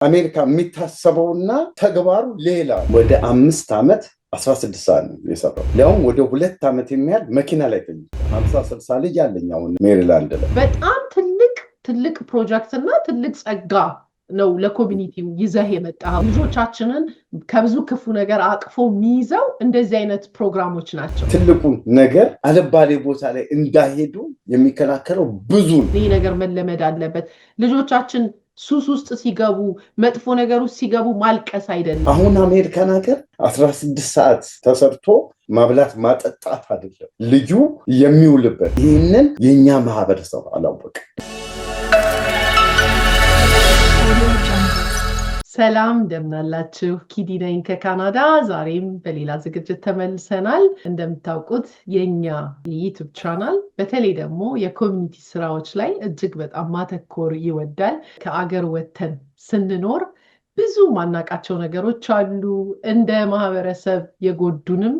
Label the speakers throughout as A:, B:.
A: አሜሪካ የሚታሰበውና ተግባሩ ሌላ። ወደ 5 ዓመት 16 ሰዓት ነው የሰራው። ለአሁን ወደ 2 ዓመት የሚያህል መኪና ላይ ተኝ 50-60 ልጅ አለኝ አሁን ሜሪላንድ ላይ።
B: በጣም ትልቅ ፕሮጀክት እና ትልቅ ጸጋ ነው ለኮሚኒቲው ይዘህ የመጣው። ልጆቻችንን ከብዙ ክፉ ነገር አቅፎ የሚይዘው እንደዚህ አይነት ፕሮግራሞች ናቸው።
A: ትልቁ ነገር አለባሌ ቦታ ላይ እንዳይሄዱ የሚከላከለው ብዙ ነው።
B: ይህ ነገር መለመድ አለበት። ልጆቻችን ሱስ ውስጥ ሲገቡ መጥፎ ነገር ውስጥ ሲገቡ ማልቀስ አይደለም።
A: አሁን አሜሪካን ሀገር 16 ሰዓት ተሰርቶ ማብላት ማጠጣት አይደለም ልጁ የሚውልበት። ይህንን የኛ ማህበረሰብ አላወቀም።
B: ሰላም እንደምናላችሁ፣ ኪዲ ነኝ ከካናዳ። ዛሬም በሌላ ዝግጅት ተመልሰናል። እንደምታውቁት የኛ የዩቲዩብ ቻናል በተለይ ደግሞ የኮሚኒቲ ስራዎች ላይ እጅግ በጣም ማተኮር ይወዳል። ከአገር ወተን ስንኖር ብዙ ማናቃቸው ነገሮች አሉ። እንደ ማህበረሰብ የጎዱንም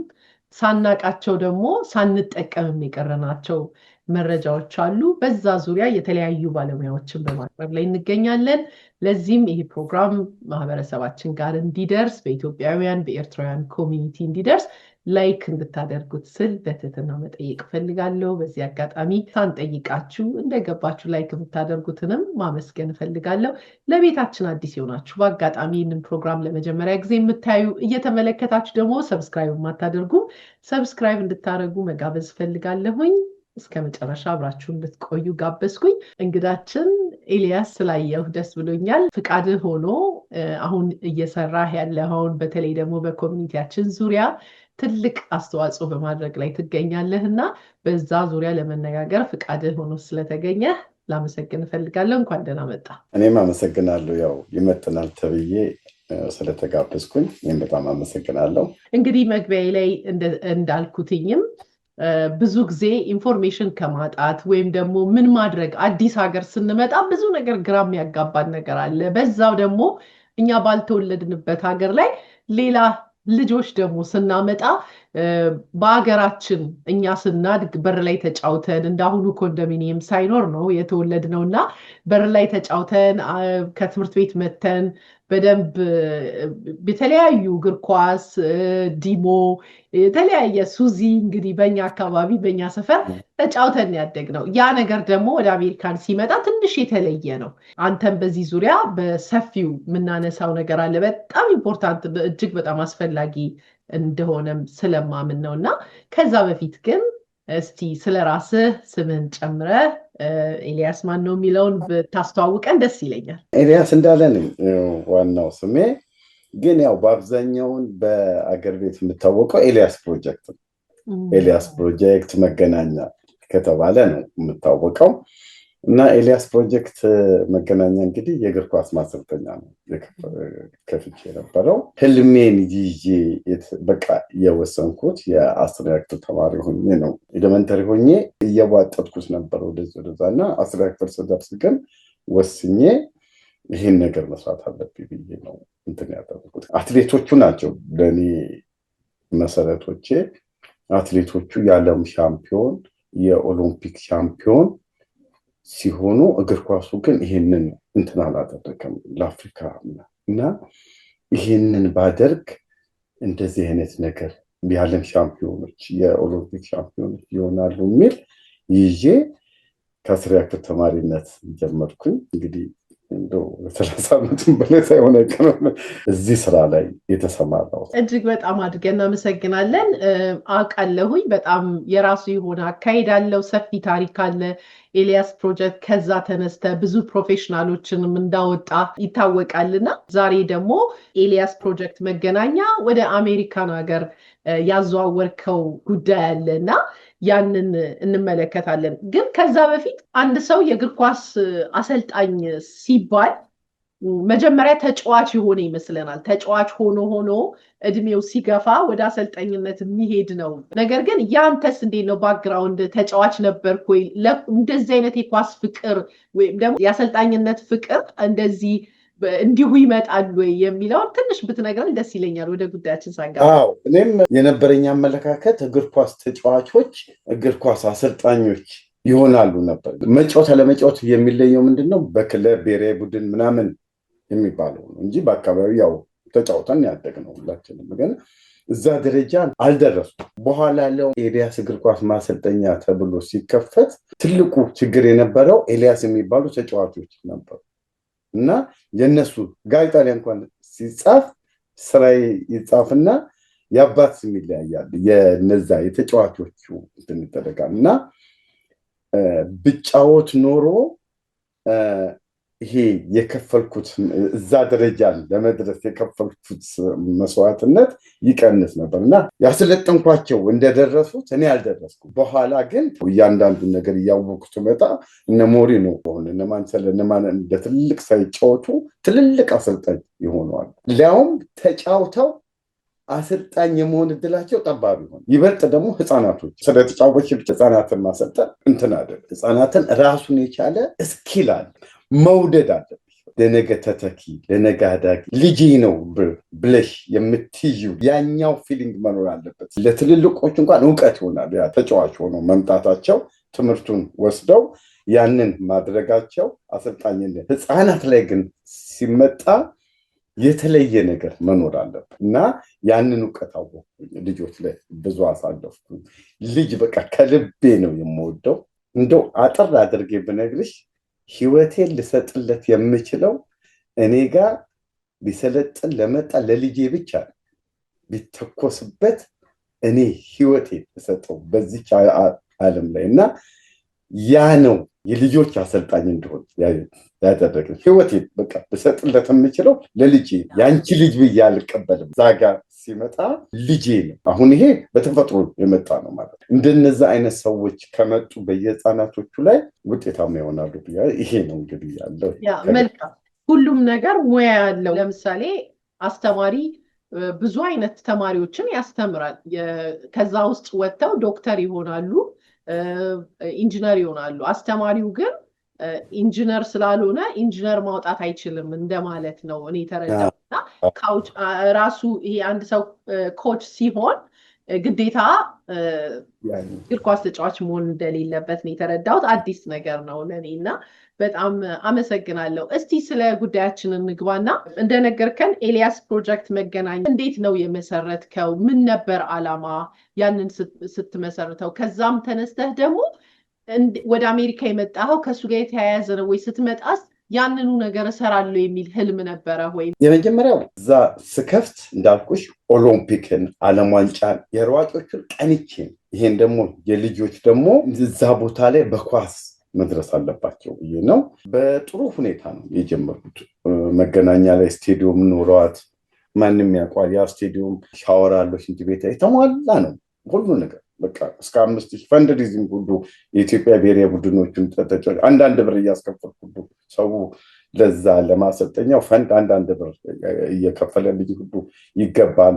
B: ሳናቃቸው ደግሞ ሳንጠቀምም የቀረናቸው መረጃዎች አሉ። በዛ ዙሪያ የተለያዩ ባለሙያዎችን በማቅረብ ላይ እንገኛለን። ለዚህም ይህ ፕሮግራም ማህበረሰባችን ጋር እንዲደርስ በኢትዮጵያውያን በኤርትራውያን ኮሚኒቲ እንዲደርስ ላይክ እንድታደርጉት ስል በትህትና መጠየቅ ፈልጋለሁ። በዚህ አጋጣሚ ሳንጠይቃችሁ እንደገባችሁ ላይክ የምታደርጉትንም ማመስገን ፈልጋለሁ። ለቤታችን አዲስ የሆናችሁ በአጋጣሚ ይህንን ፕሮግራም ለመጀመሪያ ጊዜ የምታዩ እየተመለከታችሁ ደግሞ ሰብስክራይብ የማታደርጉ ሰብስክራይብ እንድታደርጉ መጋበዝ ፈልጋለሁኝ። እስከ መጨረሻ አብራችሁ እንድትቆዩ ጋበዝኩኝ። እንግዳችን ኤልያስ ስላየሁ ደስ ብሎኛል። ፍቃድህ ሆኖ አሁን እየሰራህ ያለኸውን በተለይ ደግሞ በኮሚኒቲያችን ዙሪያ ትልቅ አስተዋጽኦ በማድረግ ላይ ትገኛለህ እና በዛ ዙሪያ ለመነጋገር ፍቃድህ ሆኖ ስለተገኘ ላመሰግን እፈልጋለሁ። እንኳን ደህና መጣ።
A: እኔም አመሰግናለሁ። ያው ይመጥናል ተብዬ ስለተጋበዝኩኝ እኔም በጣም አመሰግናለሁ።
B: እንግዲህ መግቢያ ላይ እንዳልኩትኝም ብዙ ጊዜ ኢንፎርሜሽን ከማጣት ወይም ደግሞ ምን ማድረግ አዲስ ሀገር ስንመጣ ብዙ ነገር ግራም ያጋባን ነገር አለ። በዛው ደግሞ እኛ ባልተወለድንበት ሀገር ላይ ሌላ ልጆች ደግሞ ስናመጣ በሀገራችን እኛ ስናድግ በር ላይ ተጫውተን እንዳሁኑ ኮንዶሚኒየም ሳይኖር ነው የተወለድነው እና በር ላይ ተጫውተን ከትምህርት ቤት መተን በደንብ የተለያዩ እግር ኳስ፣ ዲሞ፣ የተለያየ ሱዚ እንግዲህ በእኛ አካባቢ በእኛ ሰፈር ተጫውተን ያደግነው። ያ ነገር ደግሞ ወደ አሜሪካን ሲመጣ ትንሽ የተለየ ነው። አንተም በዚህ ዙሪያ በሰፊው የምናነሳው ነገር አለ። በጣም ኢምፖርታንት እጅግ በጣም አስፈላጊ እንደሆነም ስለማምን ነው እና ከዛ በፊት ግን እስቲ ስለ ራስህ ስምህን ጨምረህ ኤልያስ ማን ነው የሚለውን ብታስተዋውቀን ደስ ይለኛል።
A: ኤልያስ እንዳለ ነኝ ዋናው ስሜ። ግን ያው በአብዛኛውን በአገር ቤት የምታወቀው ኤልያስ ፕሮጀክት ነው። ኤልያስ ፕሮጀክት መገናኛ ከተባለ ነው የምታወቀው እና ኤልያስ ፕሮጀክት መገናኛ እንግዲህ የእግር ኳስ ማሰልጠኛ ነው ከፍቼ የነበረው። ህልሜን ይዤ በቃ የወሰንኩት የ10ኛ ክፍል ተማሪ ሆኜ ነው። ኤሌመንተሪ ሆኜ እየቧጠጥኩት ነበር ወደዛ እና 10ኛ ክፍል ስደርስ ግን ወስኜ ይህን ነገር መስራት አለብኝ ብዬ ነው እንትን ያደረኩት። አትሌቶቹ ናቸው ለእኔ መሰረቶቼ። አትሌቶቹ የዓለም ሻምፒዮን የኦሎምፒክ ሻምፒዮን ሲሆኑ እግር ኳሱ ግን ይሄንን እንትን አላደረገም ለአፍሪካ እና ይሄንን ባደርግ እንደዚህ አይነት ነገር የዓለም ሻምፒዮኖች የኦሎምፒክ ሻምፒዮኖች ይሆናሉ የሚል ይዤ ከ10ኛ ክፍል ተማሪነት ጀመርኩኝ። እንግዲህ እንደው 30 ዓመትም በላይ ሳይሆን አይቀርም እዚህ ስራ ላይ የተሰማራው።
B: እጅግ በጣም አድርገን እናመሰግናለን። አውቃለሁኝ በጣም የራሱ የሆነ አካሄድ አለው፣ ሰፊ ታሪክ አለ ኤልያስ ፕሮጀክት። ከዛ ተነስተ ብዙ ፕሮፌሽናሎችንም እንዳወጣ ይታወቃልና ዛሬ ደግሞ ኤልያስ ፕሮጀክት መገናኛ ወደ አሜሪካን ሀገር ያዘዋወርከው ጉዳይ አለና ያንን እንመለከታለን። ግን ከዛ በፊት አንድ ሰው የእግር ኳስ አሰልጣኝ ሲባል መጀመሪያ ተጫዋች የሆነ ይመስለናል። ተጫዋች ሆኖ እድሜው ሲገፋ ወደ አሰልጣኝነት የሚሄድ ነው። ነገር ግን ያንተስ እንዴት ነው ባክግራውንድ? ተጫዋች ነበርክ ወይ? እንደዚህ አይነት የኳስ ፍቅር ወይም ደግሞ የአሰልጣኝነት ፍቅር እንደዚህ እንዲሁ ይመጣል ወይ የሚለውን ትንሽ ብትነግረን ደስ ይለኛል። ወደ ጉዳያችን ሳንገባ
A: እኔም የነበረኝ አመለካከት እግር ኳስ ተጫዋቾች እግር ኳስ አሰልጣኞች ይሆናሉ ነበር። መጫወት ለመጫወት የሚለየው ምንድነው? በክለብ ብሔራዊ ቡድን ምናምን የሚባለው ነው እንጂ በአካባቢው ያው ተጫውተን ያደግነው ሁላችንም። ግን እዛ ደረጃ አልደረሱም። በኋላ ያለው ኤልያስ እግር ኳስ ማሰልጠኛ ተብሎ ሲከፈት ትልቁ ችግር የነበረው ኤልያስ የሚባሉ ተጫዋቾች ነበሩ እና የነሱ ጋዜጣ ላይ እንኳን ሲጻፍ ስራዬ ይጻፍና የአባት ስም ይለያያል። የነዛ የተጫዋቾቹ እንትን ይደረጋል እና ብጫወት ኖሮ ይሄ የከፈልኩት እዛ ደረጃ ለመድረስ የከፈልኩት መስዋዕትነት ይቀንስ ነበር እና ያሰለጠንኳቸው እንደደረሱት እኔ አልደረስኩም። በኋላ ግን እያንዳንዱ ነገር እያወቅኩት መጣ። እነ ሞሪኖ ሆነ እነ ማንቸስተር እንደ ትልቅ ሳይጫወቱ ትልልቅ አሰልጣኝ ይሆነዋል። ሊያውም ተጫውተው አሰልጣኝ የመሆን እድላቸው ጠባብ ይሆን። ይበልጥ ደግሞ ህፃናቶች ስለተጫወች ህፃናትን ማሰልጠን እንትን አይደል። ህፃናትን ራሱን የቻለ እስኪል አለ፣ መውደድ አለብሽ። ለነገ ተተኪ ለነገ አዳጊ ልጄ ነው ብለሽ የምትይዥው ያኛው ፊሊንግ መኖር አለበት። ለትልልቆች እንኳን እውቀት ይሆናል ያ ተጫዋች ሆነው መምጣታቸው፣ ትምህርቱን ወስደው ያንን ማድረጋቸው አሰልጣኝነት። ህፃናት ላይ ግን ሲመጣ የተለየ ነገር መኖር አለበት እና ያንን እውቀት አወቅኩኝ። ልጆች ላይ ብዙ አሳለፍኩኝ። ልጅ በቃ ከልቤ ነው የምወደው። እንደው አጥር አድርጌ ብነግርሽ ህይወቴን ልሰጥለት የምችለው እኔ ጋር ቢሰለጥን ለመጣ ለልጄ ብቻ ነው። ቢተኮስበት እኔ ህይወቴን ልሰጠው በዚች ዓለም ላይ እና ያ ነው የልጆች አሰልጣኝ እንደሆን ያደረገኝ። ህይወቴን በቃ ልሰጥለት የምችለው ለልጄ። ያንቺ ልጅ ብዬ አልቀበልም። ዛጋ ሲመጣ ልጄ ነው። አሁን ይሄ በተፈጥሮ የመጣ ነው ማለት ነው። እንደነዛ አይነት ሰዎች ከመጡ በየህፃናቶቹ ላይ ውጤታማ ይሆናሉ ብያ ይሄ ነው እንግዲህ ያለው።
B: መልካም። ሁሉም ነገር ሙያ ያለው። ለምሳሌ አስተማሪ ብዙ አይነት ተማሪዎችን ያስተምራል። ከዛ ውስጥ ወጥተው ዶክተር ይሆናሉ፣ ኢንጂነር ይሆናሉ። አስተማሪው ግን ኢንጂነር ስላልሆነ ኢንጂነር ማውጣት አይችልም እንደማለት ነው እኔ ተረዳሁና ራሱ ይሄ አንድ ሰው ኮች ሲሆን ግዴታ እግር ኳስ ተጫዋች መሆን እንደሌለበት ነው የተረዳሁት። አዲስ ነገር ነው ለእኔ እና በጣም አመሰግናለሁ። እስቲ ስለ ጉዳያችን እንግባና እንደነገርከን ኤልያስ ፕሮጀክት መገናኛ እንዴት ነው የመሰረትከው? ምን ነበር አላማ ያንን ስትመሰርተው? ከዛም ተነስተህ ደግሞ ወደ አሜሪካ የመጣኸው ከሱ ጋር የተያያዘ ነው ወይ? ስትመጣስ ያንኑ ነገር እሰራለሁ የሚል ህልም ነበረ ወይ?
A: የመጀመሪያው እዛ ስከፍት እንዳልኩሽ ኦሎምፒክን፣ ዓለም ዋንጫን፣ የሯጮችን ቀንቼ ይሄን ደግሞ የልጆች ደግሞ እዛ ቦታ ላይ በኳስ መድረስ አለባቸው ብዬ ነው። በጥሩ ሁኔታ ነው የጀመርኩት። መገናኛ ላይ ስቴዲየም ኖሯት ማንም ያውቋል። ያ ስቴዲየም ሻወር አለው፣ ሽንት ቤት የተሟላ ነው ሁሉ ነገር። በቃ እስከ 5,000 ፈንድሪዚንግ ሁሉ የኢትዮጵያ ብሔራዊ ቡድኖችን ተጫዋቾች አንዳንድ ብር እያስከፈልኩ ሁሉ ሰው ለዛ ለማሰልጠኛው ፈንድ አንዳንድ ብር እየከፈለ ልጅ ሁሉ ይገባል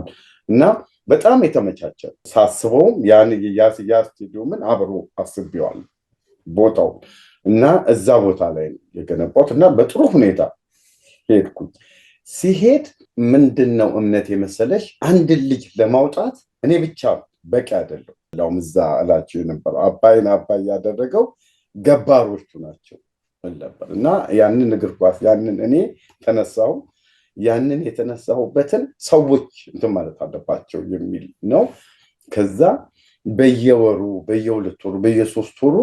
A: እና በጣም የተመቻቸ ሳስበውም ያ ስቴዲየምን አብሮ አስቤዋል ቦታው እና እዛ ቦታ ላይ የገነባሁት እና በጥሩ ሁኔታ ሄድኩኝ። ሲሄድ ምንድነው እምነት የመሰለሽ አንድ ልጅ ለማውጣት እኔ ብቻ በቂ አይደለም። ላውም እዛ እላቸው የነበረው አባይን አባይ ያደረገው ገባሮቹ ናቸው ነበር እና ያንን እግር ኳስ ያንን እኔ ተነሳሁ። ያንን የተነሳሁበትን ሰዎች እንትን ማለት አለባቸው የሚል ነው። ከዛ በየወሩ በየ2 ወሩ በየ3 ወሩ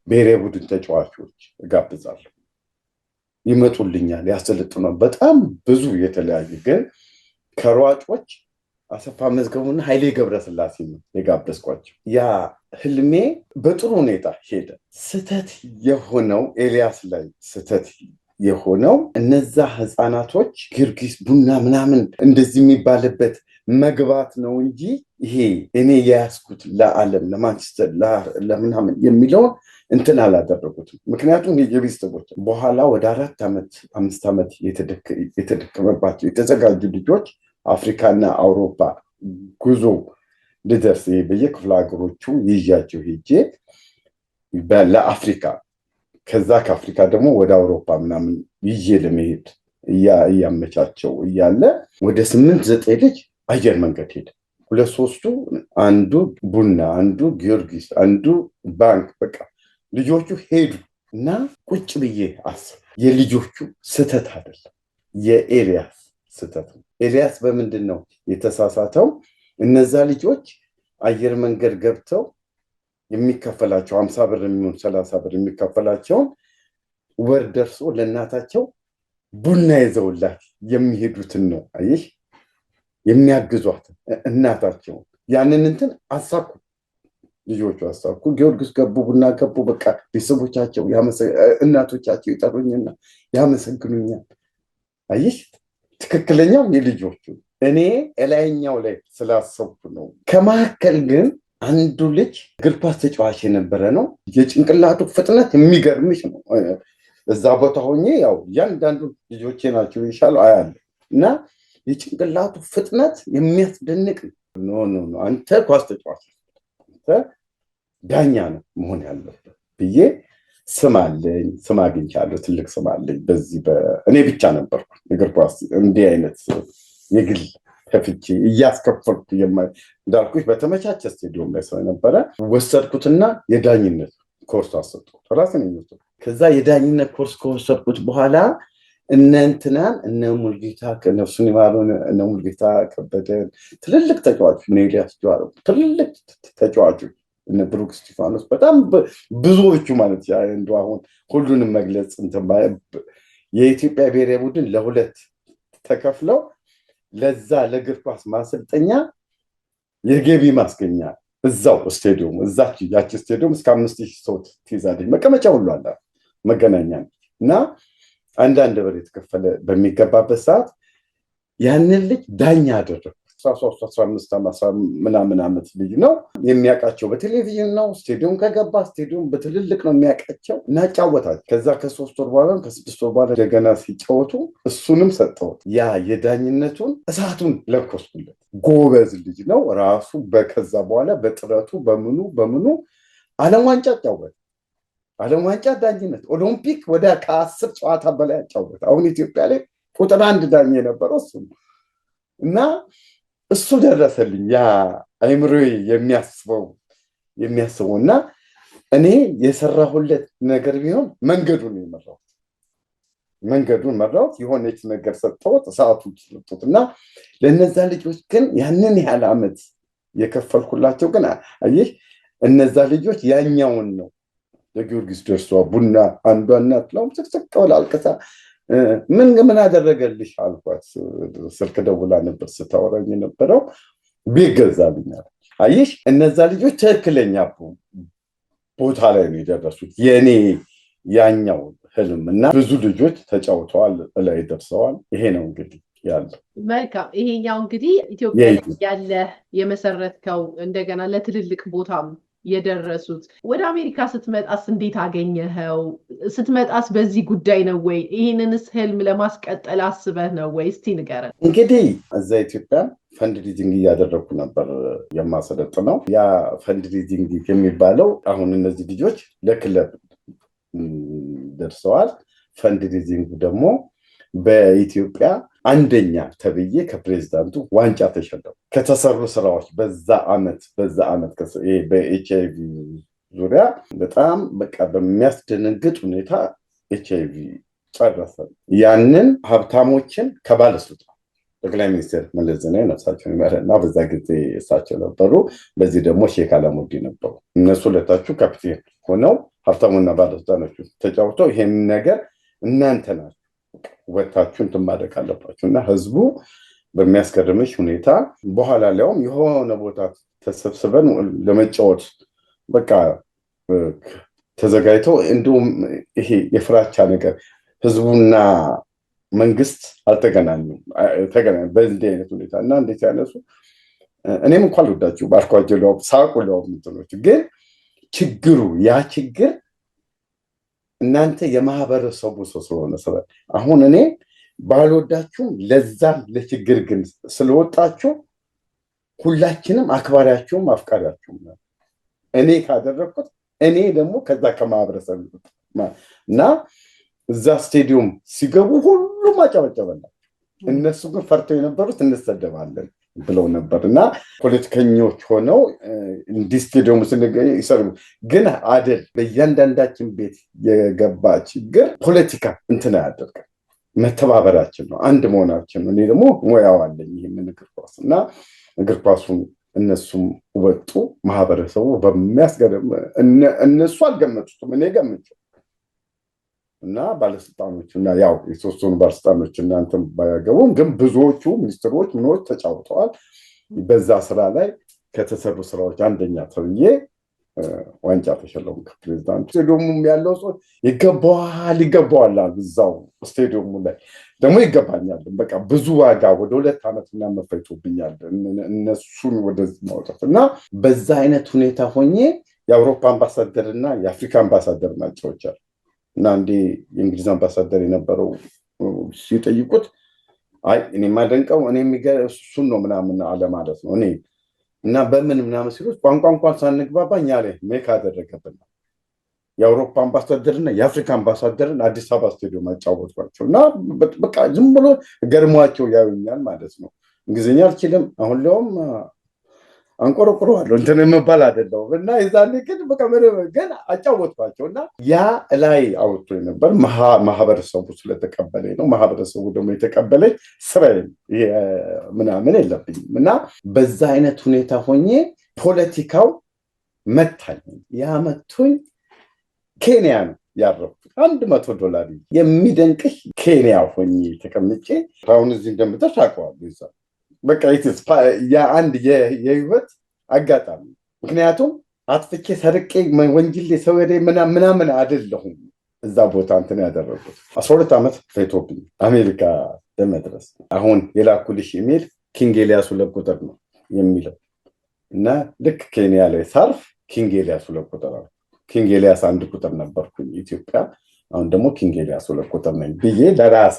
A: ብሔራዊ ቡድን ተጫዋቾች እጋብዛለሁ። ይመጡልኛል፣ ያሰለጥናል። በጣም ብዙ የተለያዩ ግን ከሯጮች አሰፋ መዝገቡና ኃይሌ ገብረስላሴ ነው የጋበዝኳቸው። ያ ህልሜ በጥሩ ሁኔታ ሄደ። ስተት የሆነው ኤልያስ ላይ ስተት የሆነው እነዛ ህፃናቶች ጊዮርጊስ ቡና ምናምን እንደዚህ የሚባልበት መግባት ነው እንጂ ይሄ እኔ የያዝኩት ለዓለም ለማንቸስተር ለምናምን የሚለውን እንትን አላደረጉትም። ምክንያቱም የቤተሰቦች በኋላ ወደ 4 ዓመት 5 ዓመት የተደከመባቸው የተዘጋጁ ልጆች አፍሪካና አውሮፓ ጉዞ ልደርስ በየክፍለ ሀገሮቹ ይዣቸው ሄጄ ለአፍሪካ ከዛ ከአፍሪካ ደግሞ ወደ አውሮፓ ምናምን ይዤ ለመሄድ እያመቻቸው እያለ ወደ 8-9 ልጅ አየር መንገድ ሄደ። 2-3ቱ አንዱ ቡና፣ አንዱ ጊዮርጊስ፣ አንዱ ባንክ። በቃ ልጆቹ ሄዱ እና ቁጭ ብዬ አስብ የልጆቹ ስተት አይደለም የኤልያስ ስህተት ነው። ኤልያስ በምንድን ነው የተሳሳተው? እነዛ ልጆች አየር መንገድ ገብተው የሚከፈላቸው 50 ብር የሚሆን 30 ብር የሚከፈላቸውን ወር ደርሶ ለእናታቸው ቡና ይዘውላት የሚሄዱትን ነው አይሽ የሚያግዟት እናታቸውን። ያንን እንትን አሳኩ፣ ልጆቹ አሳኩ። ጊዮርጊስ ገቡ፣ ቡና ገቡ። በቃ ቤተሰቦቻቸው እናቶቻቸው ይጠሩኝና ያመሰግኑኛል። አይሽ ትክክለኛው የልጆቹ እኔ እላይኛው ላይ ስላሰብኩ ነው። ከመካከል ግን አንዱ ልጅ እግር ኳስ ተጫዋች የነበረ ነው። የጭንቅላቱ ፍጥነት የሚገርምሽ ነው። እዛ ቦታ ሆኜ ያው እያንዳንዱ ልጆቼ ናቸው ይሻሉ አያለ እና የጭንቅላቱ ፍጥነት የሚያስደንቅ ነው። አንተ ኳስ ተጫዋች፣ አንተ ዳኛ ነው መሆን ያለበት ብዬ ስም አለኝ፣ ስም አግኝቻለሁ። ትልቅ ስም አለኝ። በዚህ እኔ ብቻ ነበርኩ እግር ኳስ እንዲህ አይነት የግል ከፍቼ እያስከፈልኩ እንዳልኩሽ በተመቻቸ ስቴዲዮም ላይ ስለነበረ ወሰድኩትና የዳኝነት ኮርስ አሰጥኩት። ራስን የሚወስድ ከዛ የዳኝነት ኮርስ ከወሰድኩት በኋላ እነ ሙልጌታ ከነፍሱን ይማሩን እነ ሙልጌታ ከበደን ትልልቅ ተጫዋቾች እነ ኤልያስ ጀዋር ትልልቅ ተጫዋቾች እነ ብሩክ እስጢፋኖስ በጣም ብዙዎቹ ማለት እንደ አሁን ሁሉንም መግለጽ የኢትዮጵያ ብሔራዊ ቡድን ለሁለት ተከፍለው ለዛ ለእግር ኳስ ማሰልጠኛ የገቢ ማስገኛ እዛው ስቴዲየም ያቺ ስቴዲየም እስከ 5000 ሰው ትይዛለች። መቀመጫ ሁሉ አለ መገናኛ እና አንዳንድ ብር የተከፈለ በሚገባበት ሰዓት ያንን ልጅ ዳኛ አደረኩ። 13-15 ምናምን ዓመት ልጅ ነው። የሚያውቃቸው በቴሌቪዥን ነው። ስቴዲየም ከገባ ስቴዲየም በትልልቅ ነው የሚያውቃቸው እና ጫወታቸው። ከዛ ከ3 ወር በኋላ ከ6 ወር በኋላ እንደገና ሲጫወቱ እሱንም ሰጠሁት። ያ የዳኝነቱን እሳቱን ለኮስኩለት። ጎበዝ ልጅ ነው ራሱ። ከዛ በኋላ በጥረቱ በምኑ ዓለም ዋንጫ ጫወተ። ዓለም ዋንጫ ዳኝነት ኦሎምፒክ ወደ ከ10 ጨዋታ በላይ ጫወተ። አሁን ኢትዮጵያ ላይ ቁጥር 1 ዳኛ የነበረው እሱ እና እሱ ደረሰልኝ። ያ አይምሮዬ የሚያስበው እና እኔ የሰራሁለት ነገር ቢሆን መንገዱን መራሁት። የሆነች ነገር ሰጠሁት፣ ሰዓቱ ሰጠሁት እና ለነዛ ልጆች ግን ያንን ያህል ዓመት የከፈልኩላቸው ግን አየሽ እነዛ ልጆች ያኛውን ነው ለጊዮርጊስ ደርሷ ቡና አንዷ እናት ነው ስቅስቅ ብላ አልቅሳ ምን አደረገልሽ አልኳት። ስልክ ደውላ ነበር ስታወራኝ የነበረው ቤት ገዛልኛል። አየሽ እነዛ ልጆች ትክክለኛ ቦታ ላይ ነው የደረሱት። የኔ ያኛው ህልም እና ብዙ ልጆች ተጫውተዋል፣ ላይ ደርሰዋል። ይሄ ነው እንግዲህ ያለው።
B: መልካም። ይሄኛው እንግዲህ ኢትዮጵያ ያለ የመሰረትከው እንደገና ለትልልቅ ቦታም የደረሱት። ወደ አሜሪካ ስትመጣስ እንዴት አገኘኸው? ስትመጣስ በዚህ ጉዳይ ነው ወይ? ይህንንስ ህልም ለማስቀጠል አስበህ ነው ወይ? እስቲ ንገረን።
A: እንግዲህ እዛ ኢትዮጵያ ፈንድሪዚንግ እያደረግኩ ነበር የማሰለጥነው። ያ ፈንድሪዚንግ የሚባለው አሁን እነዚህ ልጆች ለክለብ ደርሰዋል። ፈንድሪዚንግ ደግሞ በኢትዮጵያ አንደኛ ተብዬ ከፕሬዚዳንቱ ዋንጫ ተሸለሙ። ከተሰሩ ስራዎች በዛ ዓመት በኤችአይቪ ዙሪያ በጣም በቃ በሚያስደነግጥ ሁኔታ ኤችአይቪ ጨረሰ። ያንን ሀብታሞችን ከባለስልጣን ጠቅላይ ሚኒስትር መለስ ዜናዊ ነፍሳቸውን ይማረና በዛ ጊዜ እሳቸው ነበሩ። በዚህ ደግሞ ሼክ አላሙዲ ነበሩ። እነሱ ሁለታችሁ ካፒቴን ሆነው ሀብታሙና ባለስልጣኖቹ ተጫውተው ይሄን ነገር እናንተ ናችሁ ወታችሁ እንትን ማድረግ አለባችሁ እና ህዝቡ በሚያስገርምሽ ሁኔታ በኋላ ላይም የሆነ ቦታ ተሰብስበን ለመጫወት በቃ ተዘጋጅተው እንዲሁም ይሄ የፍራቻ ነገር ህዝቡና መንግስት አልተገናኙም። በዚህ አይነት ሁኔታ እና እንዴት ያነሱ እኔም እንኳን ልወዳችሁ ባርኳቸው ለው ሳቁ ለው ምትሎች ግን ችግሩ ያ ችግር እናንተ የማህበረሰቡ ሰው ስለሆነ አሁን እኔ ባልወዳችሁም ለዛ ለችግር ግን ስለወጣችሁ ሁላችንም አክባሪያችሁም አፍቃሪያችሁም ነው። እኔ ካደረኩት እኔ ደግሞ ከዛ ከማህበረሰብ እና እዛ ስቴዲየም ሲገቡ ሁሉም አጨበጨበላቸው። እነሱ ግን ፈርተው የነበሩት እንሰደባለን ብለው ነበር እና ፖለቲከኞች ሆነው እንዲህ ስቴዲየሙ ስንገኝ ይሰሩ ግን አይደል። በእያንዳንዳችን ቤት የገባ ችግር ፖለቲካ እንትን አያደርግም። መተባበራችን ነው፣ አንድ መሆናችን ነው። እኔ ደግሞ ሙያው አለኝ ይህንን እግር ኳስ እና እግር ኳሱን እነሱም ወጡ። ማህበረሰቡ በሚያስገርም እነሱ አልገመቱትም፣ እኔ ገምቼው እና ባለስልጣኖች እና ያው የተወሰኑ ባለስልጣኖች እናንተም ባያገቡም ግን ብዙዎቹ ሚኒስትሮች ምኖች ተጫውተዋል። በዛ ስራ ላይ ከተሰሩ ስራዎች አንደኛ ተብዬ ዋንጫ ተሸለሙ ከፕሬዚዳንቱ። ስቴዲየሙም ያለው ሰው ይገባዋል እዛው ስቴዲየሙ ላይ ደግሞ ይገባኛል። በቃ ብዙ ዋጋ ወደ 2 ዓመት ምናምን ፈጅቶብኛል እነሱን ወደዚህ ማውጣት እና በዛ አይነት ሁኔታ ሆኜ የአውሮፓ አምባሳደር እና የአፍሪካ አምባሳደር ናቸውቻል እና አንዴ የእንግሊዝ አምባሳደር የነበረው ሲጠይቁት አይ እኔ የማደንቀው እኔ እሱን ነው ምናምን አለ ማለት ነው። እኔ እና በምን ምናምን ሲሉት ቋንቋ እንኳን ሳንግባባ እኛ ላይ ሜክ አደረገብን። የአውሮፓ አምባሳደርና የአፍሪካ አምባሳደርን አዲስ አበባ ስቴዲየም አጫወቷቸው እና በቃ ዝም ብሎ ገርሟቸው ያዩኛል ማለት ነው። እንግሊዝኛ አልችልም። አሁን ላይም አንቆረቁረዋለሁ እንትን የምባል አይደለሁም እና የዛኔ ግን አጫወቷቸው እና ያ ላይ አውጥቶ ነበር። ማህበረሰቡ ስለተቀበለኝ ነው። ማህበረሰቡ ደግሞ የተቀበለኝ ስራዬ ምናምን የለብኝም እና በዛ አይነት ሁኔታ ሆኜ ፖለቲካው መታኝ። ያ መቶኝ ኬንያ ነው ያረፍኩት። $100 የሚደንቅሽ ኬንያ ሆኜ ተቀምጬ አሁን እዚህ እንደምታሽ አውቀዋለሁ ይዛ በቃ የአንድ የህይወት አጋጣሚ። ምክንያቱም አጥፍቼ ሰርቄ ወንጅሌ ሰወዴ ምናምን አይደለሁም። እዛ ቦታ እንትን ያደረጉት 12 ዓመት ፈይቶብኝ አሜሪካ ለመድረስ። አሁን የላኩልሽ ኢሜል ኪንግ ኤልያስ 2 ቁጥር ነው የሚለው እና ልክ ኬንያ ላይ ሳርፍ ኪንግ ኤልያስ 2 ቁጥር ነው። ኪንግ ኤልያስ 1 ቁጥር ነበርኩኝ ኢትዮጵያ። አሁን ደግሞ ኪንግ ኤልያስ 2 ቁጥር ነኝ ብዬ ለራሴ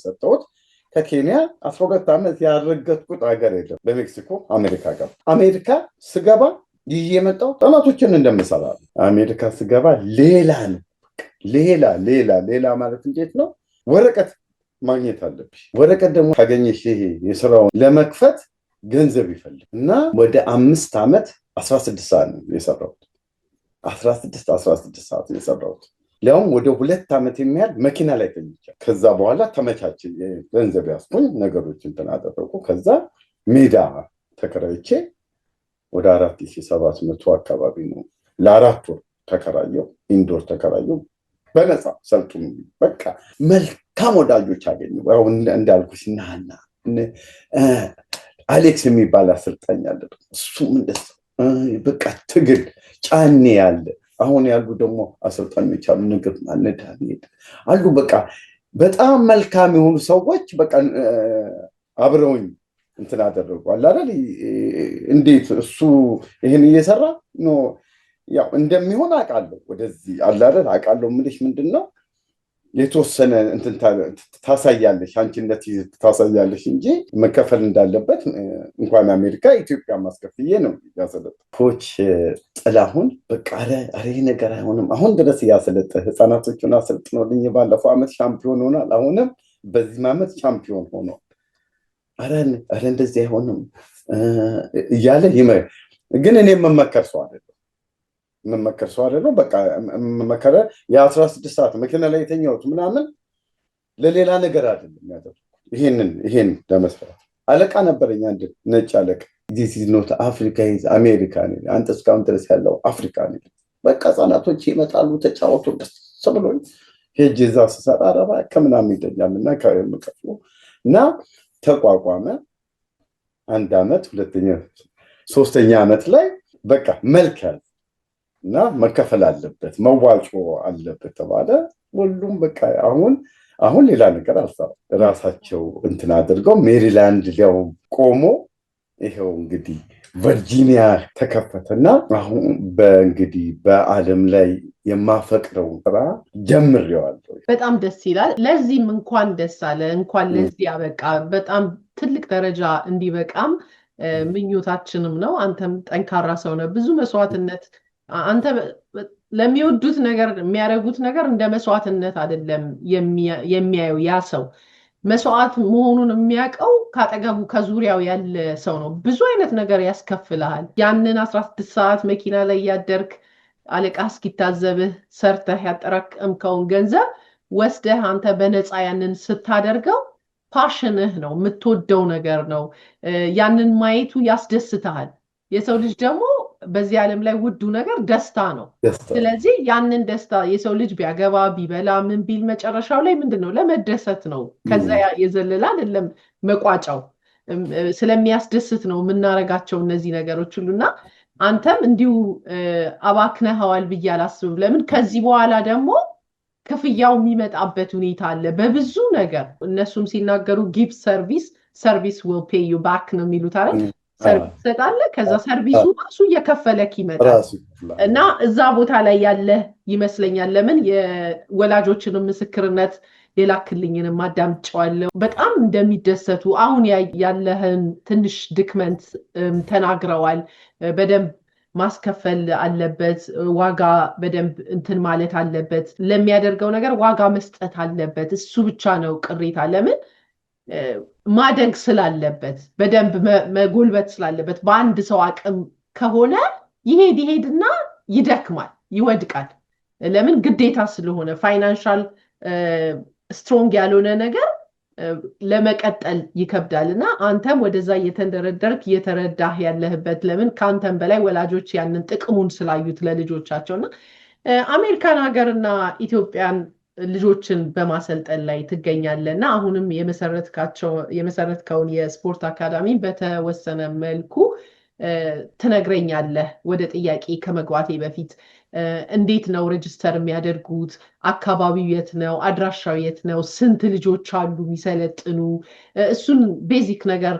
A: ሰጠሁት። ከኬንያ 12 ዓመት ያረገጥኩት ሀገር የለም። በሜክሲኮ አሜሪካ ገባ። አሜሪካ ስገባ ይዤ የመጣው ጥናቶችን እንደምሰራ አሜሪካ ስገባ ሌላ ነው። ሌላ ማለት እንዴት ነው? ወረቀት ማግኘት አለብሽ። ወረቀት ደግሞ ካገኘሽ ይሄ የስራውን ለመክፈት ገንዘብ ይፈልግ እና ወደ 5 ዓመት 16 ሰዓት ነው የሰራሁት። 16 ሰዓት ነው የሰራሁት። ሊያውም ወደ 2 ዓመት የሚያህል መኪና ላይ ተኝቻለሁ። ከዛ በኋላ ተመቻች ገንዘብ ያስኩኝ ነገሮችን ተናደረቁ። ከዛ ሜዳ ተከራይቼ ወደ 4700 አካባቢ ነው ለ4 ወር ተከራየው። ኢንዶር ተከራየው በነፃ ሰልጡን። በቃ መልካም ወዳጆች አገኘሁ። አሁን እንዳልኩሽ ናና አሌክስ የሚባል አሰልጣኝ አለ። እሱም እንደዛ በቃ ትግል ጫኔ ያለ አሁን ያሉ ደግሞ አሰልጣኞች አሉ። ንግድ ማነዳት አሉ። በቃ በጣም መልካም የሆኑ ሰዎች በቃ አብረውኝ እንትን አደረጓል አይደል? እንዴት እሱ ይሄን እየሰራ ነው ያው እንደሚሆን አውቃለሁ። ወደዚህ አለ አይደል? አውቃለሁ። ምንድነው ምንድነው የተወሰነ እንትን ታሳያለሽ፣ አንቺነት ታሳያለሽ እንጂ መከፈል እንዳለበት እንኳን አሜሪካ ኢትዮጵያ ማስከፍዬ ነው ያሰለጠ ኮች ጥላሁን። በቃ አረ ነገር አይሆንም። አሁን ድረስ ያሰለጠ ህፃናቶቹን አሰልጥኖልኝ ባለፈው ዓመት ሻምፒዮን ሆኗል። አሁንም በዚህ ዓመት ሻምፒዮን ሆኗል። አረ እንደዚህ አይሆንም እያለ ግን እኔ መመከር ሰው አይደለም። በቃ መከረ የ16 ሰዓት መኪና ላይ የተኛሁት ምናምን ለሌላ ነገር አይደለም ያደረኩት። ይሄን ለመስራት አለቃ ነበረኝ፣ አንድ ነጭ አለቃ። this is not Africa is America ነው። አንተ እስካሁን ድረስ ያለው አፍሪካ ነው። በቃ ህፃናቶች ይመጣሉ ተጫወቱ ደስ ብሎኝ ሄጄ እዛ ስሰራ አረባ ከምናምን ይደኛልና ከመቀፍሉ እና ተቋቋመ። 1 ዓመት 2ኛ 3ኛ ዓመት ላይ በቃ መልክ ያለ እና መከፈል አለበት መዋጮ አለበት ተባለ። ሁሉም በቃ አሁን ሌላ ነገር አልሰራም። ራሳቸው እንትን አድርገው ሜሪላንድ ሊያው ቆሞ ይሄው እንግዲህ ቨርጂኒያ ተከፈተና አሁን በእንግዲህ በዓለም ላይ የማፈቅረው ስራ ጀምሬዋለሁ።
B: በጣም ደስ ይላል። ለዚህም እንኳን ደስ አለ፣ እንኳን ለዚህ ያበቃ። በጣም ትልቅ ደረጃ እንዲበቃም ምኞታችንም ነው። አንተም ጠንካራ ሰው ነህ። ብዙ መስዋዕትነት አንተ ለሚወዱት ነገር የሚያደርጉት ነገር እንደ መስዋዕትነት አይደለም የሚያየው። ያ ሰው መስዋዕት መሆኑን የሚያውቀው ካጠገቡ ከዙሪያው ያለ ሰው ነው። ብዙ አይነት ነገር ያስከፍልሃል። ያንን 16 ሰዓት መኪና ላይ ያደርክ አለቃ እስኪታዘብህ ሰርተህ ያጠራቀምከውን ገንዘብ ወስደህ አንተ በነፃ ያንን ስታደርገው ፓሽንህ ነው፣ የምትወደው ነገር ነው። ያንን ማየቱ ያስደስትሃል። የሰው ልጅ ደግሞ በዚህ ዓለም ላይ ውዱ ነገር ደስታ ነው። ስለዚህ ያንን ደስታ የሰው ልጅ ቢያገባ ቢበላ ምን ቢል መጨረሻው ላይ ምንድነው? ለመደሰት ነው። ከዛ የዘለለ አይደለም መቋጫው። ስለሚያስደስት ነው የምናረጋቸው እነዚህ ነገሮች ሁሉና አንተም እንዲሁ አባክነኸዋል ብዬ አላስብም። ለምን ከዚህ በኋላ ደግሞ ክፍያው የሚመጣበት ሁኔታ አለ በብዙ ነገር። እነሱም ሲናገሩ ጊቭ ሰርቪስ ዊል ፔይ ዩ ባክ ነው የሚሉት አይደል? ሰርቪስ ትሰጣለህ፣ ከዛ ሰርቪሱ ራሱ እየከፈለክ ይመጣል። እና እዛ ቦታ ላይ ያለ ይመስለኛል። ለምን የወላጆችንም ምስክርነት የላክልኝንም አዳምጬዋለሁ። በጣም እንደሚደሰቱ አሁን ያለህን ትንሽ ድክመት ተናግረዋል። በደንብ ማስከፈል አለበት፣ ዋጋ በደንብ እንትን ማለት አለበት፣ ለሚያደርገው ነገር ዋጋ መስጠት አለበት። እሱ ብቻ ነው ቅሬታ። ለምን ማደግ ስላለበት በደንብ መጎልበት ስላለበት። በአንድ ሰው አቅም ከሆነ ይሄድና ይደክማል፣ ይወድቃል። ለምን ግዴታ ስለሆነ ፋይናንሻል ስትሮንግ ያልሆነ ነገር ለመቀጠል ይከብዳል። እና አንተም ወደዛ እየተንደረደርክ እየተረዳህ ያለህበት ለምን ከአንተም በላይ ወላጆች ያንን ጥቅሙን ስላዩት ለልጆቻቸው እና አሜሪካን ሀገርና ኢትዮጵያን ልጆችን በማሰልጠን ላይ ትገኛለህ እና አሁንም የመሰረትከውን የስፖርት አካዳሚ በተወሰነ መልኩ ትነግረኛለህ። ወደ ጥያቄ ከመግባቴ በፊት እንዴት ነው ሬጅስተር የሚያደርጉት? አካባቢው የት ነው? አድራሻው የት ነው? ስንት ልጆች አሉ የሚሰለጥኑ? እሱን ቤዚክ ነገር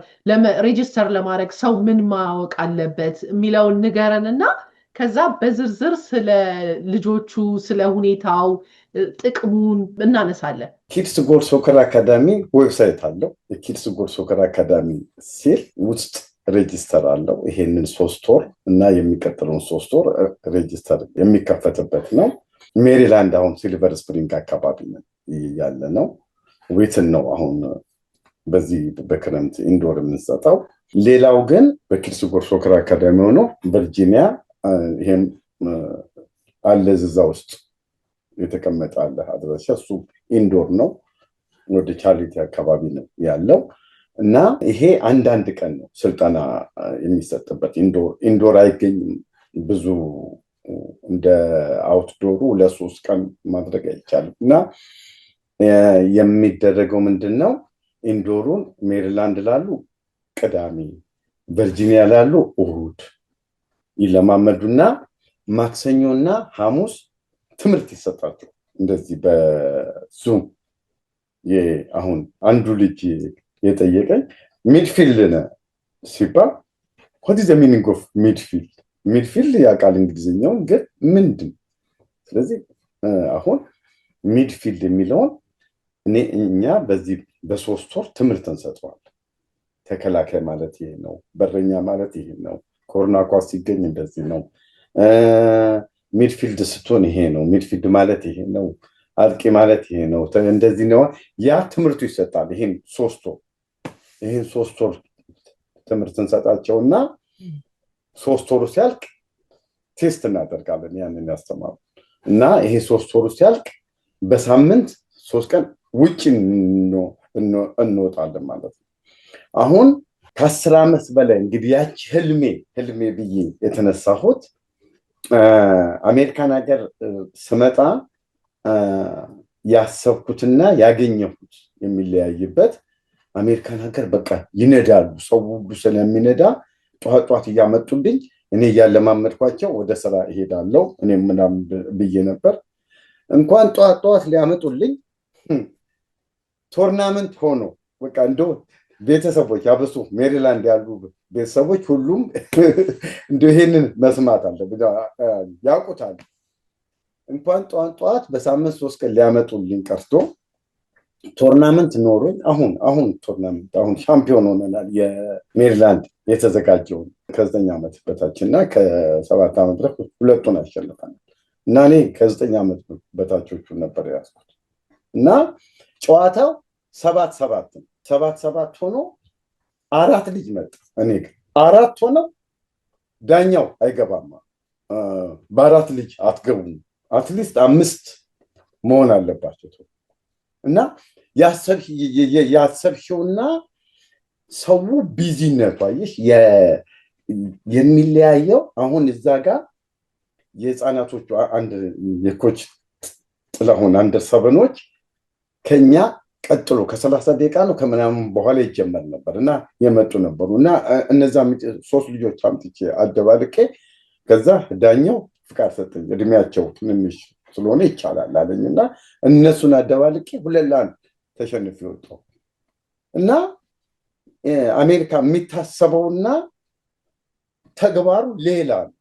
B: ሬጅስተር ለማድረግ ሰው ምን ማወቅ አለበት የሚለውን ንገረን እና ከዛ በዝርዝር ስለ ልጆቹ ስለ ሁኔታው ጥቅሙን እናነሳለን።
A: ኪድስ ጎል ሶከር አካዳሚ ዌብሳይት አለው። የኪድስ ጎል ሶከር አካዳሚ ሲል ውስጥ ሬጅስተር አለው። ይሄንን 3 ወር እና የሚቀጥለውን 3 ወር ሬጅስተር የሚከፈትበት ነው። ሜሪላንድ አሁን ሲልቨር ስፕሪንግ አካባቢ ያለ ነው። ዌትን ነው አሁን በዚህ በክረምት ኢንዶር የምንሰጠው። ሌላው ግን በኪድስ ጎል ሶከር አካዳሚ ሆኖ ቨርጂኒያ ይሄም አለ እዛ ውስጥ የተቀመጠ አለ አድራሻ። እሱ ኢንዶር ነው፣ ወደ ቻሪቲ አካባቢ ነው ያለው እና ይሄ አንዳንድ ቀን ነው ስልጠና የሚሰጥበት። ኢንዶር አይገኝም ብዙ እንደ አውትዶሩ 2-3 ቀን ማድረግ አይቻልም። እና የሚደረገው ምንድነው? ኢንዶሩን ሜሪላንድ ላሉ ቅዳሜ፣ ቨርጂኒያ ላሉ እሁድ ይለማመዱና ማክሰኞና ሐሙስ ትምህርት ይሰጣቸው። እንደዚህ በዙም አሁን አንዱ ልጅ የጠየቀኝ ሚድፊልድ ነህ ሲባል what is the meaning of ሚድፊልድ ያውቃል እንግሊዝኛውን ግን ምንድን? ስለዚህ አሁን ሚድፊልድ የሚለውን እኛ በዚህ በ3 ወር ትምህርት እንሰጠዋለን። ተከላካይ ማለት ይሄ ነው፣ በረኛ ማለት ይሄ ነው፣ ኮርና ኳስ ሲገኝ እንደዚህ ነው፣ ሚድፊልድ ስትሆን ይሄ ነው፣ ሚድፊልድ ማለት ይሄ ነው፣ አጥቂ ማለት ይሄ ነው፣ እንደዚህ ነው። ያ ትምህርቱ ይሰጣል። ይሄን 3 ወር ትምህርት እንሰጣቸውና 3 ወሩ ሲያልቅ ቴስት እናደርጋለን ያንን ያስተማሩ እና ይሄ 3 ወሩ ሲያልቅ በሳምንት 3 ቀን ውጭ እንወጣለን ማለት ነው። አሁን ከ10 ዓመት በላይ እንግዲህ ያቺ ህልሜ ብዬ የተነሳሁት አሜሪካን ሀገር ስመጣ ያሰብኩትና ያገኘሁት የሚለያይበት አሜሪካን ሀገር በቃ ይነዳሉ። ሰው ሁሉ ስለሚነዳ ጧት እያመጡልኝ እኔ እያለማመድኳቸው ወደ ስራ እሄዳለሁ። እኔ ምናምን ብዬ ነበር። እንኳን ጧት ሊያመጡልኝ ቶርናመንት ሆኖ በቃ እንደው ቤተሰቦች አብሶ ሜሪላንድ ያሉ ቤተሰቦች ሁሉም እንደው ይሄንን መስማት አለ ያውቁታል። እንኳን ጧት በሳምንት 3 ቀን ሊያመጡልኝ ቀርቶ ቶርናመንት ኖሮኝ አሁን ቶርናመንት አሁን ሻምፒዮን ሆነናል። የሜሪላንድ የተዘጋጀው ከ9 ዓመት በታችና ከ7 ዓመት በታች ሁለቱን አሸንፈናል እና እኔ ከ9 ዓመት በታቾቹ ነበር ያዝኩት እና ጨዋታው 7-7 ሆኖ 4 ልጅ መጣ። እኔ ግን 4 ሆነው ዳኛው አይገባም፣ በ4 ልጅ አትገቡም፣ አትሊስት 5 መሆን አለባቸው እና ያሰብሽውና ሰው ቢዚነቱ አየሽ የሚለያየው አሁን እዛ ጋር የህፃናቶቹ አንድ የኮች ጥላሁን አንደር ሰበኖች ከኛ ቀጥሎ ከ30 ደቂቃ ነው ከምናምን በኋላ ይጀመር ነበር እና የመጡ ነበሩ እና እነዛ 3 ልጆች አምጥቼ አደባልቄ ከዛ ዳኛው ፍቃድ ሰጠኝ። እድሜያቸው ትንሽ ስለሆነ ይቻላል አለኝና እነሱን አደባልቄ 2-1 ተሸንፌ ወጣሁ እና አሜሪካ የሚታሰበውና ተግባሩ ሌላ ነው።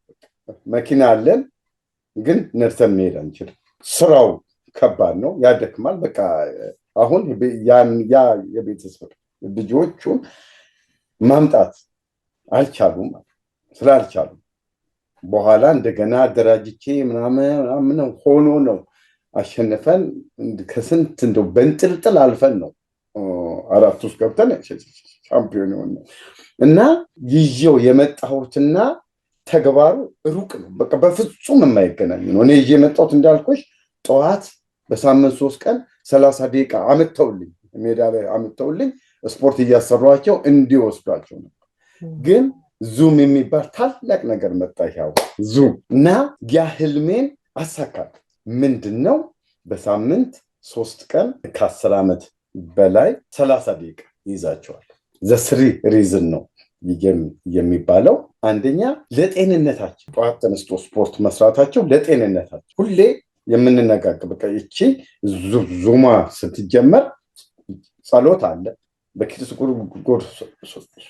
A: መኪና አለን ግን ነርተን መሄድ አንችልም። ስራው ከባድ ነው፣ ያደክማል። በቃ አሁን ያ የቤተሰብ ልጆቹን ማምጣት አልቻሉም። ስላልቻሉም በኋላ እንደገና አደራጅቼ ምናምን ሆኖ ነው አሸንፈን ከስንት እንደው በንጥልጥል አልፈን ነው 4 ውስጥ ገብተን ሻምፒዮን ሆነ እና ይዤው የመጣሁትና ተግባሩ ሩቅ ነው። በቃ በፍጹም የማይገናኝ ነው። እኔ ይዤ የመጣሁት እንዳልኩሽ ጠዋት በሳምንት 3 ቀን 30 ደቂቃ አመተውልኝ ሜዳ ላይ አመተውልኝ ስፖርት እያሰሯቸው እንዲወስዷቸው ነው። ግን ዙም የሚባል ታላቅ ነገር መጣ። ያው ዙም እና ያ ህልሜን አሳካል። ምንድነው በሳምንት 3 ቀን ከ10 ዓመት በላይ 30 ደቂቃ ይዛቸዋል። ዘስሪ ሪዝን ነው የሚባለው። አንደኛ ለጤንነታቸው ጠዋት ተነስቶ ስፖርት መስራታቸው ለጤንነታቸው ሁሌ የምንነጋገር በቃ እቺ ዙማ ስትጀመር ጸሎት አለ። በኪድስ ጎድ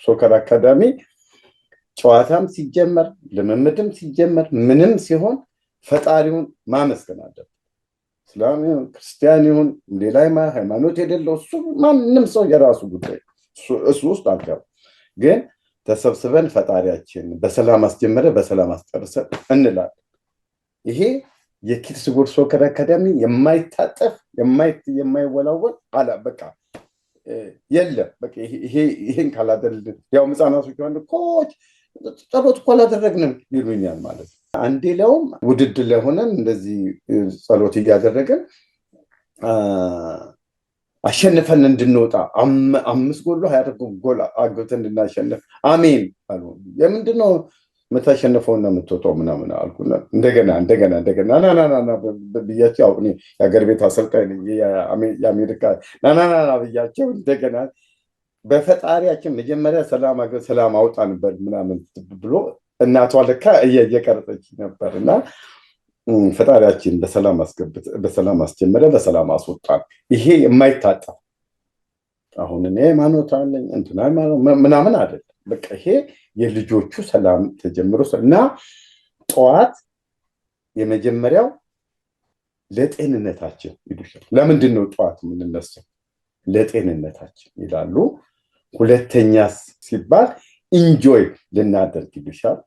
A: ሶከር አካዳሚ ጨዋታም ሲጀመር ልምምድም ሲጀመር ምንም ሲሆን ፈጣሪውን ማመስገን አለበት። እስላም ይሁን ክርስቲያን ይሁን ሌላ ሃይማኖት የሌለው እሱ ማንም ሰው የራሱ ጉዳይ እሱ ውስጥ አልገባ። ግን ተሰብስበን ፈጣሪያችን በሰላም አስጀመረ በሰላም አስጨርሰን እንላለን። ይሄ የኪድስ ጎድ ሶከር አካዳሚ የማይታጠፍ የማይወላወል አላ በቃ የለም። በቃ ይሄን ካላደረግን ያው ህፃናቶች አሉ ኮች ጸሎት እኮ አላደረግንም ይሉኛል ማለት ነው። አንዴ ለውም ውድድር ላይ ሆነን እንደዚህ ጸሎት እያደረግን አሸንፈን እንድንወጣ 5 ጎል 20 ጎል አግብተን እንድናሸንፍ አሜን አሉ። የምንድነው የምታሸንፈውና የምትወጣው ምናምን አልኩና እንደገና ና ብያቸው ያው የሀገር ቤት አሰልጣኝ የአሜሪካ ና ብያቸው እንደገና በፈጣሪያችን መጀመሪያ ሰላም አውጣንበት ምናምን ብሎ እናቷ ለካ እየቀረጸች ነበር እና ፈጣሪያችን በሰላም አስጀመረ በሰላም አስወጣን። ይሄ የማይታጠፍ አሁን እኔ ሃይማኖት አለኝ እንትና ምናምን አይደለም። በቃ ይሄ የልጆቹ ሰላም ተጀምሮ እና ጠዋት የመጀመሪያው ለጤንነታችን ይሉሻል። ለምንድን ነው ጠዋት የምንነሳው? ለጤንነታችን ይላሉ። ሁለተኛ ሲባል ኢንጆይ ልናደርግ ይሉሻል፣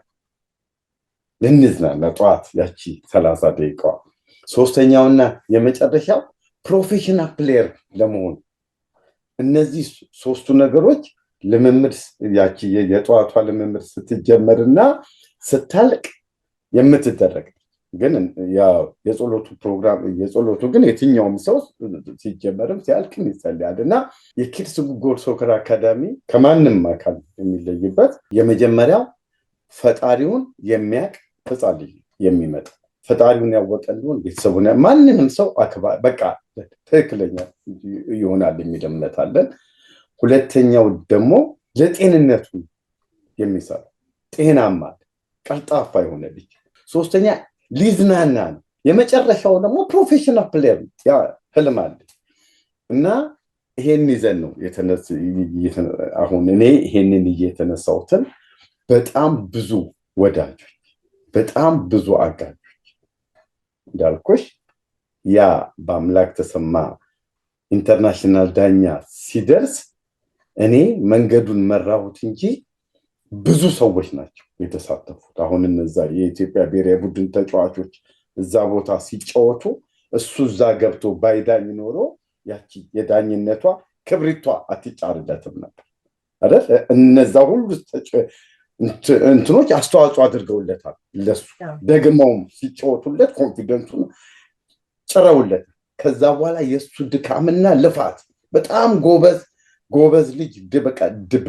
A: ልንዝናና ጠዋት ያቺ 30 ደቂቃ። ሶስተኛውና የመጨረሻው ፕሮፌሽናል ፕሌየር ለመሆን እነዚህ 3ቱ ነገሮች ልምምድ ያቺ የጠዋቷ ልምምድ ስትጀመርና ስታልቅ የምትደረግ ግን ያው የጸሎቱ ፕሮግራም የጸሎቱ ግን የትኛውም ሰው ሲጀመርም ሲያልቅም ይጸልያል እና የኪድስ ጎድ ሶከር አካዳሚ ከማንም አካል የሚለይበት የመጀመሪያው ፈጣሪውን የሚያውቅ ህፃን ልጅ የሚመጣ ፈጣሪውን ያወቀ እንደሆነ ቤተሰቡን ማንንም ሰው አክባሪ በቃ ትክክለኛ ይሆናል የሚል እምነት አለን። ሁለተኛው ደግሞ ለጤንነቱ የሚሰራ ጤናማ ቀልጣፋ የሆነ ልጅ። ሶስተኛ ሊዝናና ነው። የመጨረሻው ደግሞ ፕሮፌሽናል ፕሌየር ያ ህልም አለ እና ይሄን ይዘን ነው አሁን እኔ ይሄንን እየተነሳሁትን በጣም ብዙ ወዳጆች በጣም ብዙ አጋጆች እንዳልኩሽ ያ በአምላክ ተሰማ ኢንተርናሽናል ዳኛ ሲደርስ እኔ መንገዱን መራሁት እንጂ ብዙ ሰዎች ናቸው የተሳተፉት። አሁን እነዛ የኢትዮጵያ ብሔራዊ ቡድን ተጫዋቾች እዛ ቦታ ሲጫወቱ እሱ እዛ ገብቶ ባይዳኝ ኖሮ ያቺ የዳኝነቷ ክብሪቷ አትጫርለትም ነበር አይደል? እነዛ ሁሉ እንትኖች አስተዋጽኦ አድርገውለታል ለሱ። ደግሞም ሲጫወቱለት ኮንፊደንሱን ጭረውለት ከዛ በኋላ የእሱ ድካምና ልፋት በጣም ጎበዝ ልጅ በቃ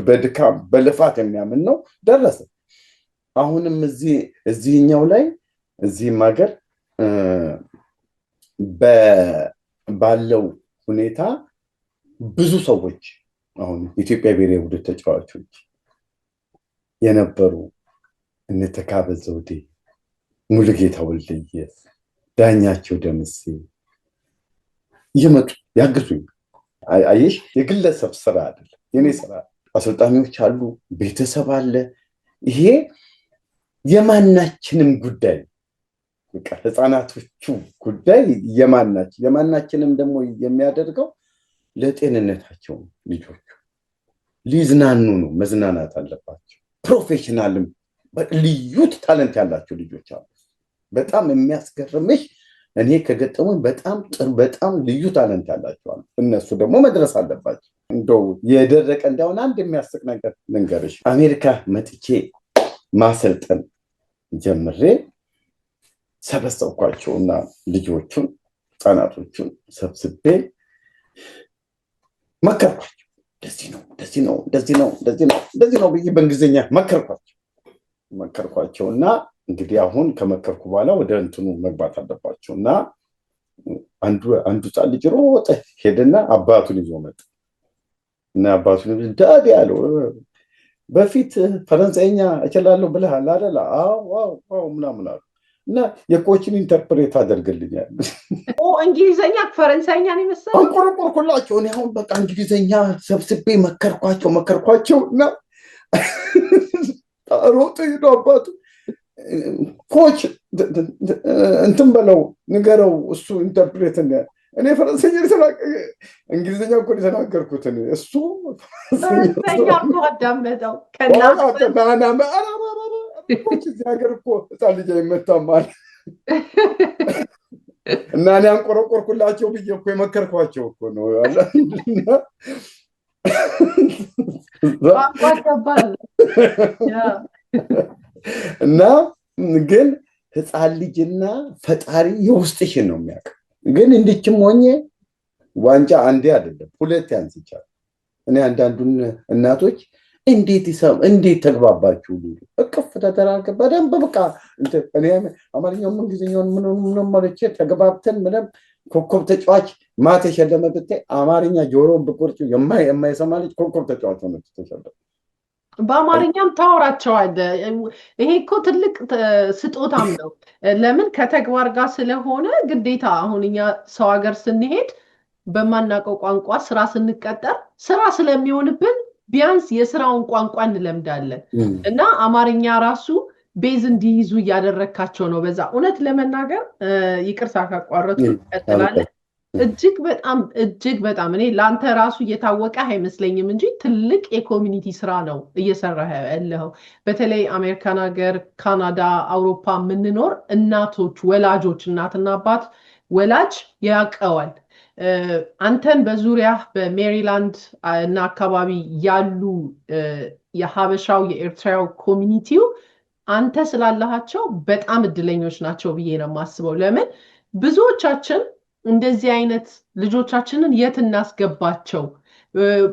A: በድካም በልፋት የሚያምን ነው። ደረሰ። አሁንም እዚህኛው ላይ እዚህም ሀገር ባለው ሁኔታ ብዙ ሰዎች አሁን ኢትዮጵያ ብሔራዊ ቡድን ተጫዋቾች የነበሩ እነ ተካበ ዘውዴ፣ ሙሉጌታ ወልደየስ፣ ዳኛቸው ደምሴ እየመጡ ያግዙኝ። አየሽ፣ የግለሰብ ስራ አይደለም የኔ ስራ። አሰልጣኞች አሉ፣ ቤተሰብ አለ። ይሄ የማናችንም ጉዳይ፣ በቃ ህፃናቶቹ ጉዳይ የማናችንም ደግሞ የሚያደርገው ለጤንነታቸው ልጆቹ ሊዝናኑ ነው፣ መዝናናት አለባቸው። ፕሮፌሽናልም ልዩ ታለንት ያላቸው ልጆች አሉ። በጣም የሚያስገርምሽ እኔ ከገጠሙኝ በጣም ልዩ ታለንት ያላቸው አሉ። እነሱ ደግሞ መድረስ አለባቸው። እንደው የደረቀ እንዳሁን አንድ የሚያስቅ ነገር ልንገርሽ። አሜሪካ መጥቼ ማሰልጠን ጀምሬ ሰበሰብኳቸውና ልጆቹን ህፃናቶቹን ሰብስቤ መከርኳቸው። እንደዚህ ነው ብዬ በእንግሊዝኛ መከርኳቸው እና እንግዲህ አሁን ከመከርኩ በኋላ ወደ እንትኑ መግባት አለባቸው እና አንዱ ህፃን ልጅ ሮጠ ሄደና አባቱን ይዞ መጣ እና አባቱን ዳዲ ያለው በፊት ፈረንሳይኛ እችላለሁ ብለሃል አይደል? አዎ ምናምን አሉ እና የኮችን ኢንተርፕሬት አደርግልኛል።
B: እንግሊዘኛ ፈረንሳይኛ ነው መሰለኝ።
A: አንቆረቆርኩላቸው። እኔ አሁን በቃ እንግሊዘኛ ሰብስቤ መከርኳቸው እና ሮጥ ሄዶ አባቱ ኮች እንትን በለው ንገረው፣ እሱ ኢንተርፕሬት እኔ ፈረንሳይኛ እንግሊዝኛ እኮ የተናገርኩት እሱ
B: ፈረንሳይኛ እኮ አዳመጠው።
A: እዚህ ሀገር እኮ ህፃን ልጅ አይመታም አለ እና እኔ አንቆረቆርኩላቸው ብዬ እኮ የመከርኳቸው እኮ ነው አለ እና ግን ህፃን ልጅና ፈጣሪ የውስጥሽን ነው የሚያውቅ። ግን እንድችም ሆኜ ዋንጫ አንዴ አይደለም ሁለት ያንስቻል። እኔ አንዳንዱን እናቶች እንዴት ተግባባችሁ እቅፍ ተደራርገ በደንብ በቃ እኔ አማርኛውም እንግሊዝኛውን ምንም ማለት ተግባብተን ምንም ኮከብ ተጫዋች ማት የሸለመ ብታይ አማርኛ ጆሮን ብቆርጭ የማይሰማ ልጅ ኮከብ ተጫዋች ሆነ ተሸለመ።
B: በአማርኛም ታወራቸዋለህ። ይሄ እኮ ትልቅ ስጦታም ነው። ለምን ከተግባር ጋር ስለሆነ ግዴታ። አሁን እኛ ሰው ሀገር ስንሄድ በማናውቀው ቋንቋ ስራ ስንቀጠር ስራ ስለሚሆንብን ቢያንስ የስራውን ቋንቋ እንለምዳለን እና አማርኛ ራሱ ቤዝ እንዲይዙ እያደረካቸው ነው። በዛ እውነት ለመናገር ይቅርታ ካቋረጥኩ ቀጥላለሁ። እጅግ በጣም እኔ ለአንተ ራሱ እየታወቀ አይመስለኝም እንጂ ትልቅ የኮሚኒቲ ስራ ነው እየሰራህ ያለኸው። በተለይ አሜሪካን ሀገር፣ ካናዳ፣ አውሮፓ የምንኖር እናቶች፣ ወላጆች፣ እናትና አባት ወላጅ ያውቀዋል። አንተን በዙሪያ በሜሪላንድ እና አካባቢ ያሉ የሀበሻው የኤርትራው ኮሚኒቲው አንተ ስላለሃቸው በጣም እድለኞች ናቸው ብዬ ነው የማስበው። ለምን ብዙዎቻችን እንደዚህ አይነት ልጆቻችንን የት እናስገባቸው?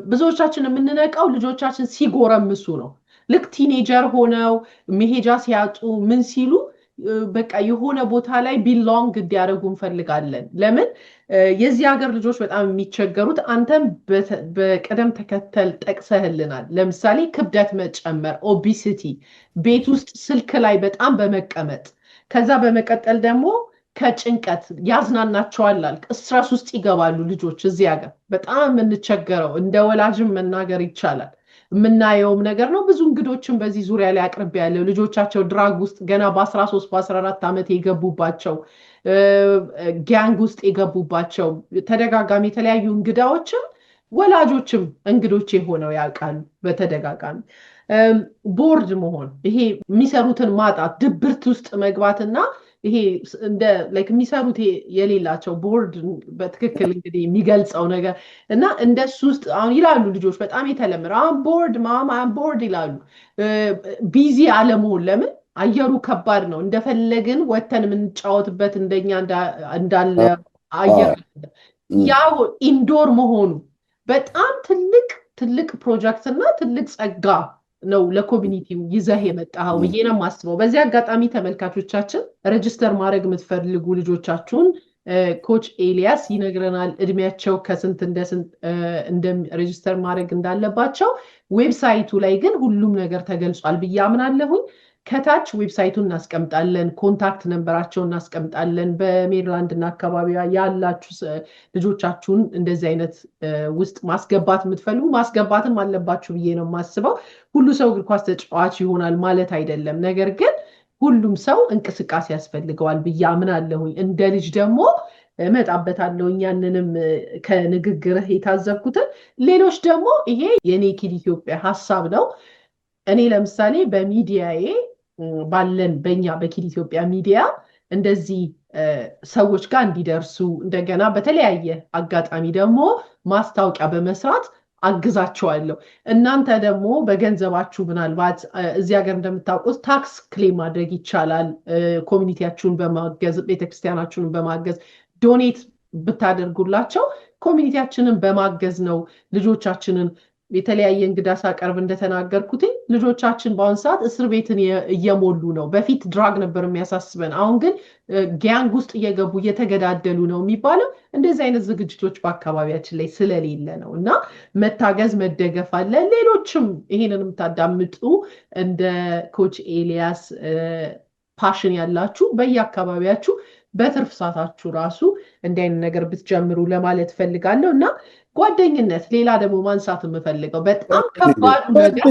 B: ብዙዎቻችን የምንነቃው ልጆቻችን ሲጎረምሱ ነው። ልክ ቲኔጀር ሆነው መሄጃ ሲያጡ ምን ሲሉ በቃ የሆነ ቦታ ላይ ቢሎንግ እንዲያደርጉ እንፈልጋለን። ለምን የዚህ ሀገር ልጆች በጣም የሚቸገሩት አንተም በቅደም ተከተል ጠቅሰህልናል። ለምሳሌ ክብደት መጨመር፣ ኦቢሲቲ፣ ቤት ውስጥ ስልክ ላይ በጣም በመቀመጥ ከዛ በመቀጠል ደግሞ ከጭንቀት ያዝናናቸዋል አልክ። ስትረስ ውስጥ ይገባሉ ልጆች። እዚህ ሀገር በጣም የምንቸገረው እንደ ወላጅም መናገር ይቻላል የምናየውም ነገር ነው። ብዙ እንግዶችን በዚህ ዙሪያ ላይ አቅርቤ ያለው ልጆቻቸው ድራግ ውስጥ ገና በ13 በ14 ዓመት የገቡባቸው ጋንግ ውስጥ የገቡባቸው ተደጋጋሚ የተለያዩ እንግዳዎችም ወላጆችም እንግዶች ሆነው ያውቃሉ። በተደጋጋሚ ቦርድ መሆን፣ ይሄ የሚሰሩትን ማጣት፣ ድብርት ውስጥ መግባትና ይሄ እንደ ላይክ የሚሰሩት የሌላቸው ቦርድ በትክክል እንግዲህ የሚገልጸው ነገር እና እንደሱ ውስጥ አሁን ይላሉ ልጆች በጣም የተለመደ ቦርድ ማማ ቦርድ ይላሉ። ቢዚ አለመሆን። ለምን አየሩ ከባድ ነው። እንደፈለግን ወተን የምንጫወትበት እንደኛ እንዳለ አየር ያው ኢንዶር መሆኑ በጣም ትልቅ ፕሮጀክት እና ትልቅ ጸጋ ነው ለኮሚኒቲው ይዘህ የመጣው ብዬ ነው የማስበው። በዚህ አጋጣሚ ተመልካቾቻችን ሬጅስተር ማድረግ የምትፈልጉ ልጆቻችሁን ኮች ኤልያስ ይነግረናል እድሜያቸው ከስንት እንደ ሬጅስተር ማድረግ እንዳለባቸው። ዌብሳይቱ ላይ ግን ሁሉም ነገር ተገልጿል ብዬ አምናለሁኝ። ከታች ዌብሳይቱን እናስቀምጣለን፣ ኮንታክት ነንበራቸውን እናስቀምጣለን። በሜሪላንድ እና አካባቢዋ ያላችሁ ልጆቻችሁን እንደዚህ አይነት ውስጥ ማስገባት የምትፈልጉ ማስገባትም አለባችሁ ብዬ ነው የማስበው። ሁሉ ሰው እግር ኳስ ተጫዋች ይሆናል ማለት አይደለም፣ ነገር ግን ሁሉም ሰው እንቅስቃሴ ያስፈልገዋል ብዬ አምናለሁኝ። እንደ ልጅ ደግሞ እመጣበታለሁኝ ያንንም ከንግግርህ የታዘብኩትን። ሌሎች ደግሞ ይሄ የኔ ኪድ ኢትዮጵያ ሀሳብ ነው። እኔ ለምሳሌ በሚዲያዬ ባለን በእኛ በኪድ ኢትዮጵያ ሚዲያ እንደዚህ ሰዎች ጋር እንዲደርሱ እንደገና በተለያየ አጋጣሚ ደግሞ ማስታወቂያ በመስራት አግዛቸዋለሁ። እናንተ ደግሞ በገንዘባችሁ ምናልባት እዚህ ሀገር እንደምታውቁት ታክስ ክሌም ማድረግ ይቻላል። ኮሚኒቲያችሁን በማገዝ ቤተክርስቲያናችሁን በማገዝ ዶኔት ብታደርጉላቸው ኮሚኒቲያችንን በማገዝ ነው። ልጆቻችንን የተለያየ እንግዳ ሳቀርብ እንደተናገርኩትኝ ልጆቻችን በአሁን ሰዓት እስር ቤትን እየሞሉ ነው። በፊት ድራግ ነበር የሚያሳስበን፣ አሁን ግን ጋንግ ውስጥ እየገቡ እየተገዳደሉ ነው የሚባለው። እንደዚህ አይነት ዝግጅቶች በአካባቢያችን ላይ ስለሌለ ነው እና መታገዝ መደገፍ አለ። ሌሎችም ይሄንን የምታዳምጡ እንደ ኮች ኤልያስ ፓሽን ያላችሁ በየአካባቢያችሁ በትርፍ ሰዓታችሁ ራሱ እንዲህ አይነት ነገር ብትጀምሩ ለማለት ፈልጋለሁ። እና ጓደኝነት ሌላ ደግሞ ማንሳት የምፈልገው በጣም ከባዱ ነገር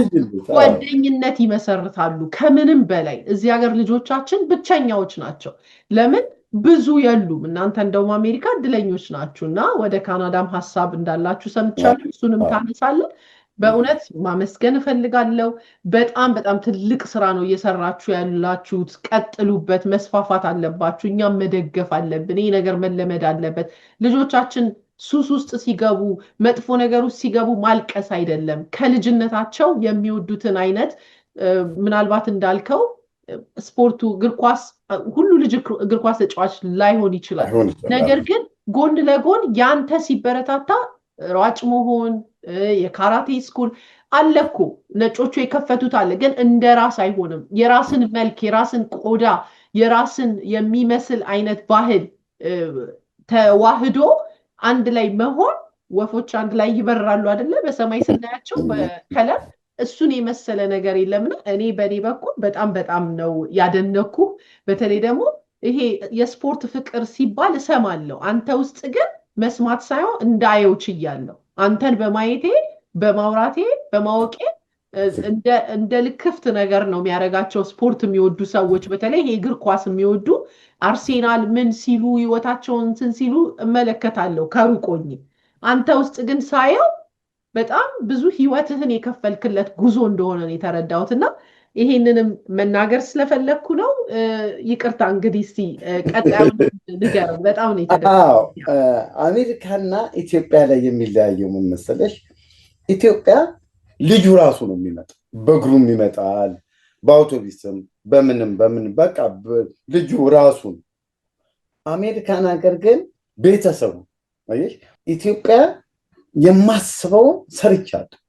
B: ጓደኝነት ይመሰርታሉ። ከምንም በላይ እዚህ ሀገር ልጆቻችን ብቸኛዎች ናቸው። ለምን ብዙ የሉም። እናንተ እንደውም አሜሪካ እድለኞች ናችሁ እና ወደ ካናዳም ሀሳብ እንዳላችሁ ሰምቻለሁ። እሱንም ታነሳለን። በእውነት ማመስገን እፈልጋለሁ። በጣም ትልቅ ስራ ነው እየሰራችሁ ያላችሁት። ቀጥሉበት፣ መስፋፋት አለባችሁ። እኛም መደገፍ አለብን። ይህ ነገር መለመድ አለበት። ልጆቻችን ሱስ ውስጥ ሲገቡ፣ መጥፎ ነገር ውስጥ ሲገቡ ማልቀስ አይደለም። ከልጅነታቸው የሚወዱትን አይነት ምናልባት እንዳልከው ስፖርቱ እግር ኳስ፣ ሁሉ ልጅ እግር ኳስ ተጫዋች ላይሆን ይችላል። ነገር ግን ጎን ለጎን ያንተ ሲበረታታ ሯጭ መሆን የካራቴ ስኩል አለ እኮ ነጮቹ የከፈቱት አለ። ግን እንደ ራስ አይሆንም። የራስን መልክ፣ የራስን ቆዳ፣ የራስን የሚመስል አይነት ባህል ተዋህዶ አንድ ላይ መሆን። ወፎች አንድ ላይ ይበራሉ አይደለ? በሰማይ ስናያቸው በከለር እሱን የመሰለ ነገር የለምና እኔ በኔ በኩል በጣም ነው ያደነኩ። በተለይ ደግሞ ይሄ የስፖርት ፍቅር ሲባል እሰማለሁ። አንተ ውስጥ ግን መስማት ሳይሆን እንዳየው ችያለሁ። አንተን በማየቴ፣ በማውራቴ፣ በማወቄ እንደ ልክፍት ነገር ነው የሚያደርጋቸው። ስፖርት የሚወዱ ሰዎች በተለይ የእግር ኳስ የሚወዱ አርሴናል ምን ሲሉ ህይወታቸውን እንትን ሲሉ እመለከታለሁ ከሩቆኝ። አንተ ውስጥ ግን ሳየው በጣም ብዙ ህይወትህን የከፈልክለት ጉዞ እንደሆነ ነው የተረዳሁት እና ይሄንንም መናገር ስለፈለግኩ ነው። ይቅርታ እንግዲህ እስቲ ቀጣዩ ንገረው። በጣም ነው የተደረገው።
A: አሜሪካና ኢትዮጵያ ላይ የሚለያየው ምን መሰለሽ? ኢትዮጵያ ልጁ ራሱ ነው የሚመጣው፣ በእግሩም ይመጣል፣ በአውቶቡስም በምን በቃ ልጁ ራሱን። አሜሪካን ሀገር ግን ቤተሰቡ አየሽ። ኢትዮጵያ የማስበውን ሰርቻለሁ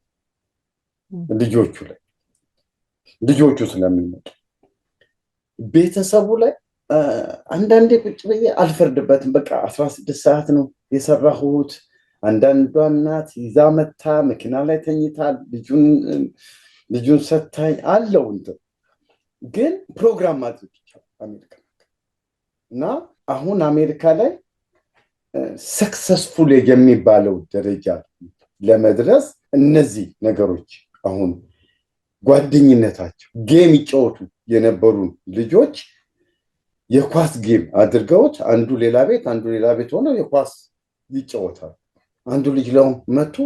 A: ልጆቹ ስለሚመጡ ቤተሰቡ ላይ አንዳንዴ ቁጭ ብዬ አልፈርድበትም። በቃ 16 ሰዓት ነው የሰራሁት። አንዳንዷ እናት ይዛ መታ መኪና ላይ ተኝታ ልጁን ሰታኝ አለው እንትን ግን ፕሮግራም ማድረግ ይቻላል አሜሪካ እና አሁን አሜሪካ ላይ ሰክሰስፉል የሚባለው ደረጃ ለመድረስ እነዚህ ነገሮች አሁን ጓደኝነታቸው ጌም ይጫወቱ የነበሩ ልጆች የኳስ ጌም አድርገውት አንዱ ሌላ ቤት ሆነው የኳስ ይጫወታሉ። አንዱ ልጅ ለው መጥቶ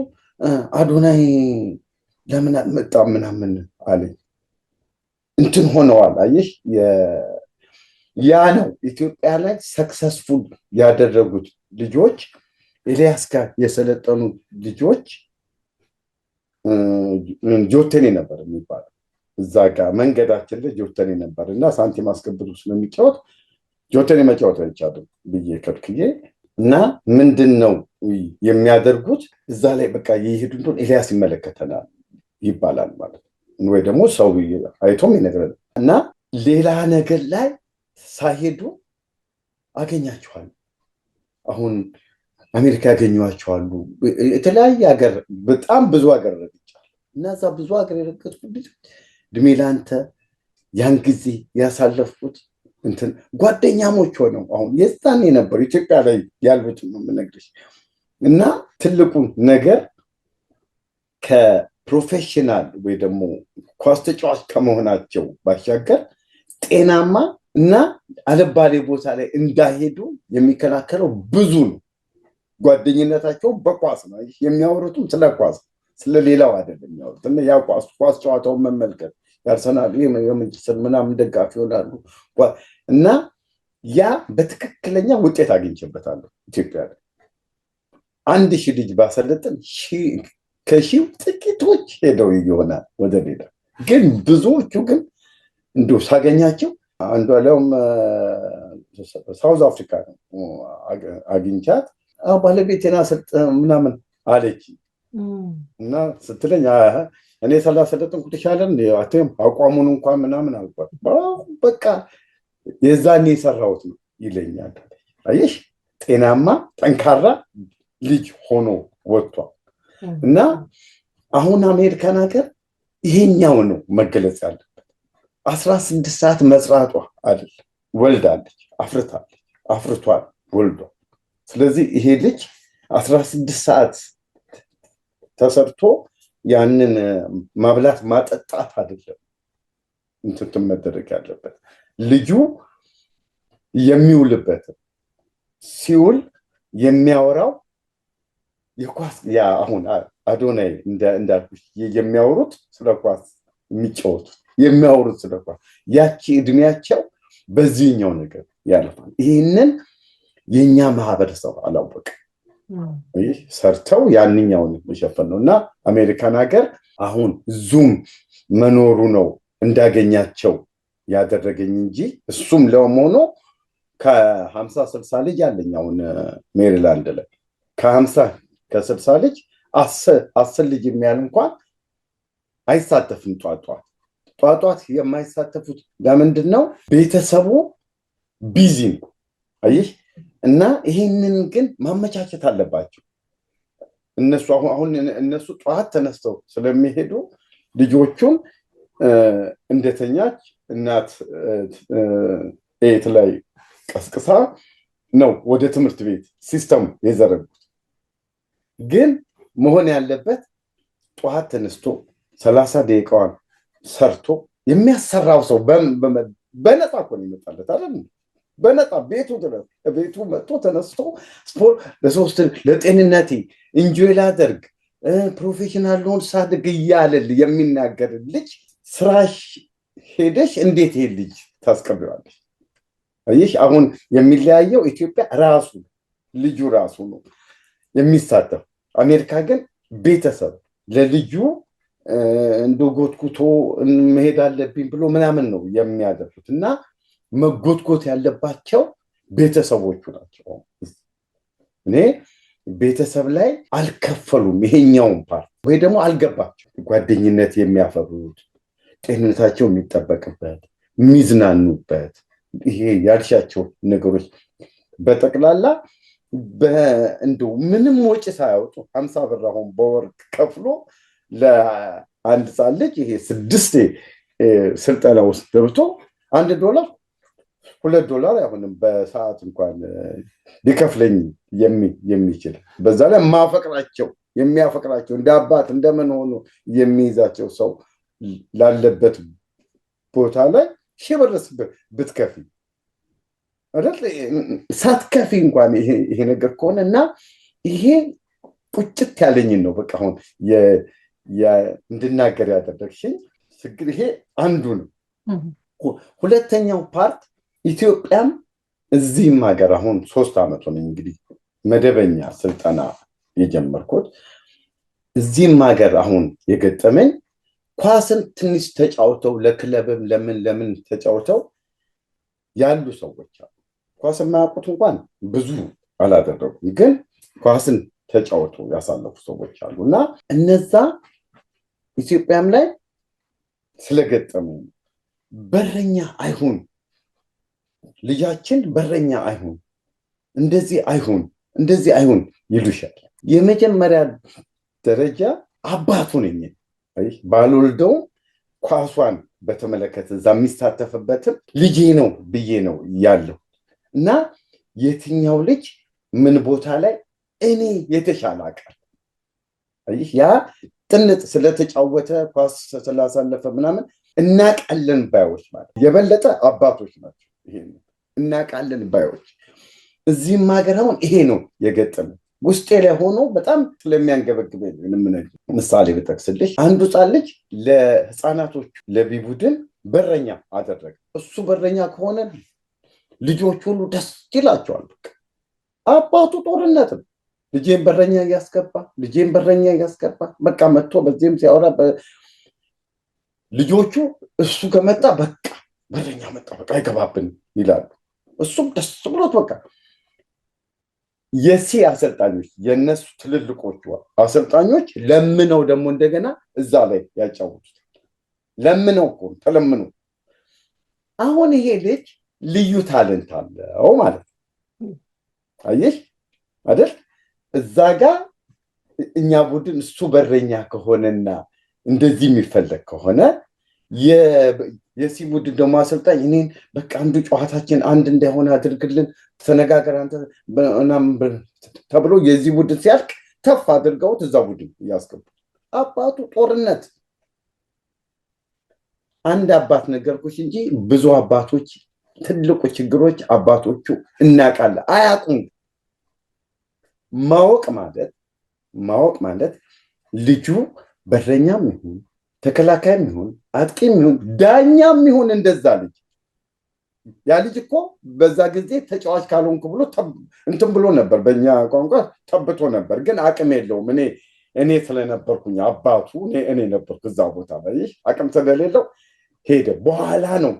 A: አዶናይ ለምን አልመጣም ምናምን አለኝ። እንትን ሆነዋል። አየሽ፣ ያ ነው ኢትዮጵያ ላይ ሰክሰስፉል ያደረጉት ልጆች። ኤልያስ ጋር የሰለጠኑ ልጆች ጆተኔ ነበር የሚባለው እዛ ጋር መንገዳችን ላይ ጆተኔ ነበር እና ሳንቲም አስገብሩ ስለሚጫወት ጆተኔ መጫወት አይቻልም ብዬ ከልክዬ እና ምንድነው የሚያደርጉት? እዛ ላይ በቃ የሄዱ እንደሆነ ኤልያስ ይመለከተናል ይባላል ማለት ነው። ወይ ደግሞ ሰው አይቶም ይነግረናል። እና ሌላ ነገር ላይ ሳይሄዱ አገኛቸዋለሁ። አሁን አሜሪካ ያገኟቸዋሉ። የተለያየ ሀገር በጣም ብዙ ሀገር ረግጫለሁ። እና እዛ ብዙ ሀገር የረገጥኩት እድሜ ለአንተ ያን ጊዜ ያሳለፍኩት እንትን ጓደኛሞች ሆነው አሁን የዛን የነበሩ ኢትዮጵያ ላይ ያሉትን ነው የምነግርሽ። እና ትልቁ ነገር ከፕሮፌሽናል ወይ ደግሞ ኳስ ተጫዋች ከመሆናቸው ባሻገር ጤናማ እና አለባሌ ቦታ ላይ እንዳይሄዱ የሚከላከለው ብዙ ነው። ጓደኝነታቸው በኳስ ነው የሚያወሩትም፣ ስለ ኳስ ስለሌላው አይደለም የሚያወሩት። እና ያ ኳስ ጨዋታውን መመልከት ያርሰናል የምንጭስር ምናምን ደጋፊ ይሆናሉ። እና ያ በትክክለኛ ውጤት አግኝቼበታለሁ። ኢትዮጵያ ላይ 1000 ልጅ ባሰለጥን ከሺው ጥቂቶች ሄደው ይሆናል ወደ ሌላ። ግን ብዙዎቹ ግን እንዲሁ ሳገኛቸው አንዷ ላይም ሳውዝ አፍሪካ ነው አግኝቻት ባለቤቴን አሰልጥን ምናምን አለች። እና ስትለኝ እኔ ስላሰለጥንኩት ይሻላል አትም አቋሙን እንኳን ምናምን አልኳት። በቃ የዛኔ የሰራሁት ነው ይለኛል። አየሽ ጤናማ ጠንካራ ልጅ ሆኖ ወጥቷል። እና አሁን አሜሪካን ሀገር ይሄኛው ነው መገለጽ ያለበት። 16 ሰዓት መስራቷ አይደለም፣ ወልዳለች፣ አፍርቷል፣ ወልዷል። ስለዚህ ይሄ ልጅ 16 ሰዓት ተሰርቶ ያንን ማብላት ማጠጣት አይደለም እንትን መደረግ ያለበት። ልጁ የሚውልበት ሲውል የሚያወራው የኳስ ያ አሁን አዶናይ እንዳልኩሽ የሚያወሩት ስለ ኳስ የሚጫወቱት የሚያወሩት ስለ ኳስ ያቺ እድሜያቸው በዚህኛው ነገር ያለፋል። ይህንን የኛ ማህበረሰብ አላወቅም። ሰርተው ያንኛውን መሸፈን ነው። እና አሜሪካን ሀገር አሁን ዙም መኖሩ ነው እንዳገኛቸው ያደረገኝ እንጂ እሱም ለመሆኑ ከ50-60 ልጅ አለኝ አሁን ሜሪላንድ ላይ ከ50-60 ልጅ 10 ልጅ የሚያል እንኳን አይሳተፍም። ጧጧት የማይሳተፉት ለምንድን ነው? ቤተሰቡ ቢዚ ነው። አየሽ። እና ይህንን ግን ማመቻቸት አለባቸው እነሱ አሁን እነሱ ጠዋት ተነስተው ስለሚሄዱ ልጆቹን እንደተኛች እናት ቤት ላይ ቀስቅሳ ነው ወደ ትምህርት ቤት ሲስተም የዘረጉት። ግን መሆን ያለበት ጠዋት ተነስቶ 30 ደቂቃዋን ሰርቶ የሚያሰራው ሰው በነፃ እኮ ነው ይመጣለት አይደል? በነፃ ቤቱ መጥቶ ተነስቶ ስፖርት ለሶስት ለጤንነቴ ኢንጆይ ላደርግ ፕሮፌሽናል ሆን ሳድግ እያለል የሚናገር ልጅ ስራሽ ሄደሽ እንዴት ይሄ ልጅ ታስቀብዋለሽ? አየሽ አሁን የሚለያየው ኢትዮጵያ ራሱ ልጁ ራሱ ነው የሚሳተፍ። አሜሪካ ግን ቤተሰብ ለልጁ እንደ ጎትኩቶ መሄድ አለብኝ ብሎ ምናምን ነው የሚያደርጉት። እና መጎትጎት ያለባቸው ቤተሰቦቹ ናቸው። እኔ ቤተሰብ ላይ አልከፈሉም ይሄኛውን ፓርት ወይ ደግሞ አልገባቸው። ጓደኝነት የሚያፈሩት ጤንነታቸው የሚጠበቅበት የሚዝናኑበት ይሄ ያልሻቸው ነገሮች በጠቅላላ እንደው ምንም ወጪ ሳያወጡ 50 ብር አሁን በወር ከፍሎ ለአንድ ሕፃን ልጅ ይሄ 6 ስልጠና ውስጥ ገብቶ $1 $2 አይሆንም በሰዓት እንኳን ሊከፍለኝ የሚችል በዛ ላይ የሚያፈቅራቸው እንደ አባት እንደምን ሆኖ የሚይዛቸው ሰው ላለበት ቦታ ላይ ሺህ ብር ብትከፊ አይደል? ሳትከፊ እንኳን ይሄ ነገር ከሆነ እና ይሄ ቁጭት ያለኝን ነው በቃ አሁን እንድናገር ያደረግሽኝ ችግር ይሄ አንዱ ነው። ሁለተኛው ፓርት ኢትዮጵያም እዚህም ሀገር አሁን 3 ዓመት ሆነኝ እንግዲህ መደበኛ ስልጠና የጀመርኩት። እዚህም ሀገር አሁን የገጠመኝ ኳስን ትንሽ ተጫውተው ለክለብም ለምን ተጫውተው ያሉ ሰዎች አሉ። ኳስ የማያውቁት እንኳን ብዙ አላደረጉም። ግን ኳስን ተጫውቶ ያሳለፉ ሰዎች አሉ እና እነዛ ኢትዮጵያም ላይ ስለገጠሙ በረኛ አይሁን ልጃችን በረኛ አይሁን እንደዚህ አይሁን ይሉሻል። የመጀመሪያ ደረጃ አባቱ ነኝ ባልወልደው ኳሷን በተመለከተ እዛ የሚሳተፍበትም ልጄ ነው ብዬ ነው ያለው እና የትኛው ልጅ ምን ቦታ ላይ እኔ የተሻለ አውቃለሁ። ያ ጥንት ስለተጫወተ ኳስ ስላሳለፈ ምናምን እናቃለን ባዮች ማለት የበለጠ አባቶች ናቸው። ይሄ እናቃለን ባዮች እዚህም ሀገር አሁን ይሄ ነው የገጠመ ውስጤ ላይ ሆኖ በጣም ስለሚያንገበግበኝ ምሳሌ ብጠቅስልሽ አንዱ ሕፃን ልጅ ለህፃናቶቹ ለቢ ቡድን በረኛ አደረገ። እሱ በረኛ ከሆነ ልጆች ሁሉ ደስ ይላቸዋል። አባቱ ጦርነት ነው። ልጄን በረኛ እያስገባ በቃ መጥቶ በዚህም ሲያወራ ልጆቹ እሱ ከመጣ በቃ በረኛ መጣ በቃ አይገባብን ይላሉ። እሱም ደስ ብሎት በቃ የሲ አሰልጣኞች የነሱ ትልልቆቹ አሰልጣኞች ለምነው ደግሞ እንደገና እዛ ላይ ያጫውቱት ለምነው እኮ ተለምኖ አሁን ይሄ ልጅ ልዩ ታለንት አለው ማለት ነው። አየሽ አይደል? እዛ ጋር እኛ ቡድን እሱ በረኛ ከሆነና እንደዚህ የሚፈለግ ከሆነ የሲ ቡድን ደግሞ አሰልጣኝ እኔን በቃ አንዱ ጨዋታችን አንድ እንዳይሆን አድርግልን ተነጋገር አንተ ተብሎ የዚህ ቡድን ሲያልቅ ተፍ አድርገውት እዛ ቡድን እያስገቡ አባቱ ጦርነት አንድ አባት ነገርኩሽ እንጂ ብዙ አባቶች ትልቁ ችግሮች አባቶቹ እናቃለን አያውቁም። ማወቅ ማለት ልጁ በረኛም ይሁን ተከላካይም ይሁን አጥቂም ይሁን ዳኛም ይሁን እንደዛ ልጅ ያ ልጅ እኮ በዛ ጊዜ ተጫዋች ካልሆንኩ ብሎ እንትን ብሎ ነበር፣ በእኛ ቋንቋ ተብቶ ነበር። ግን አቅም የለውም። እኔ ስለነበርኩኝ አባቱ እኔ ነበርኩ እዛ ቦታ ላይ አቅም ስለሌለው ሄደ። በኋላ ነው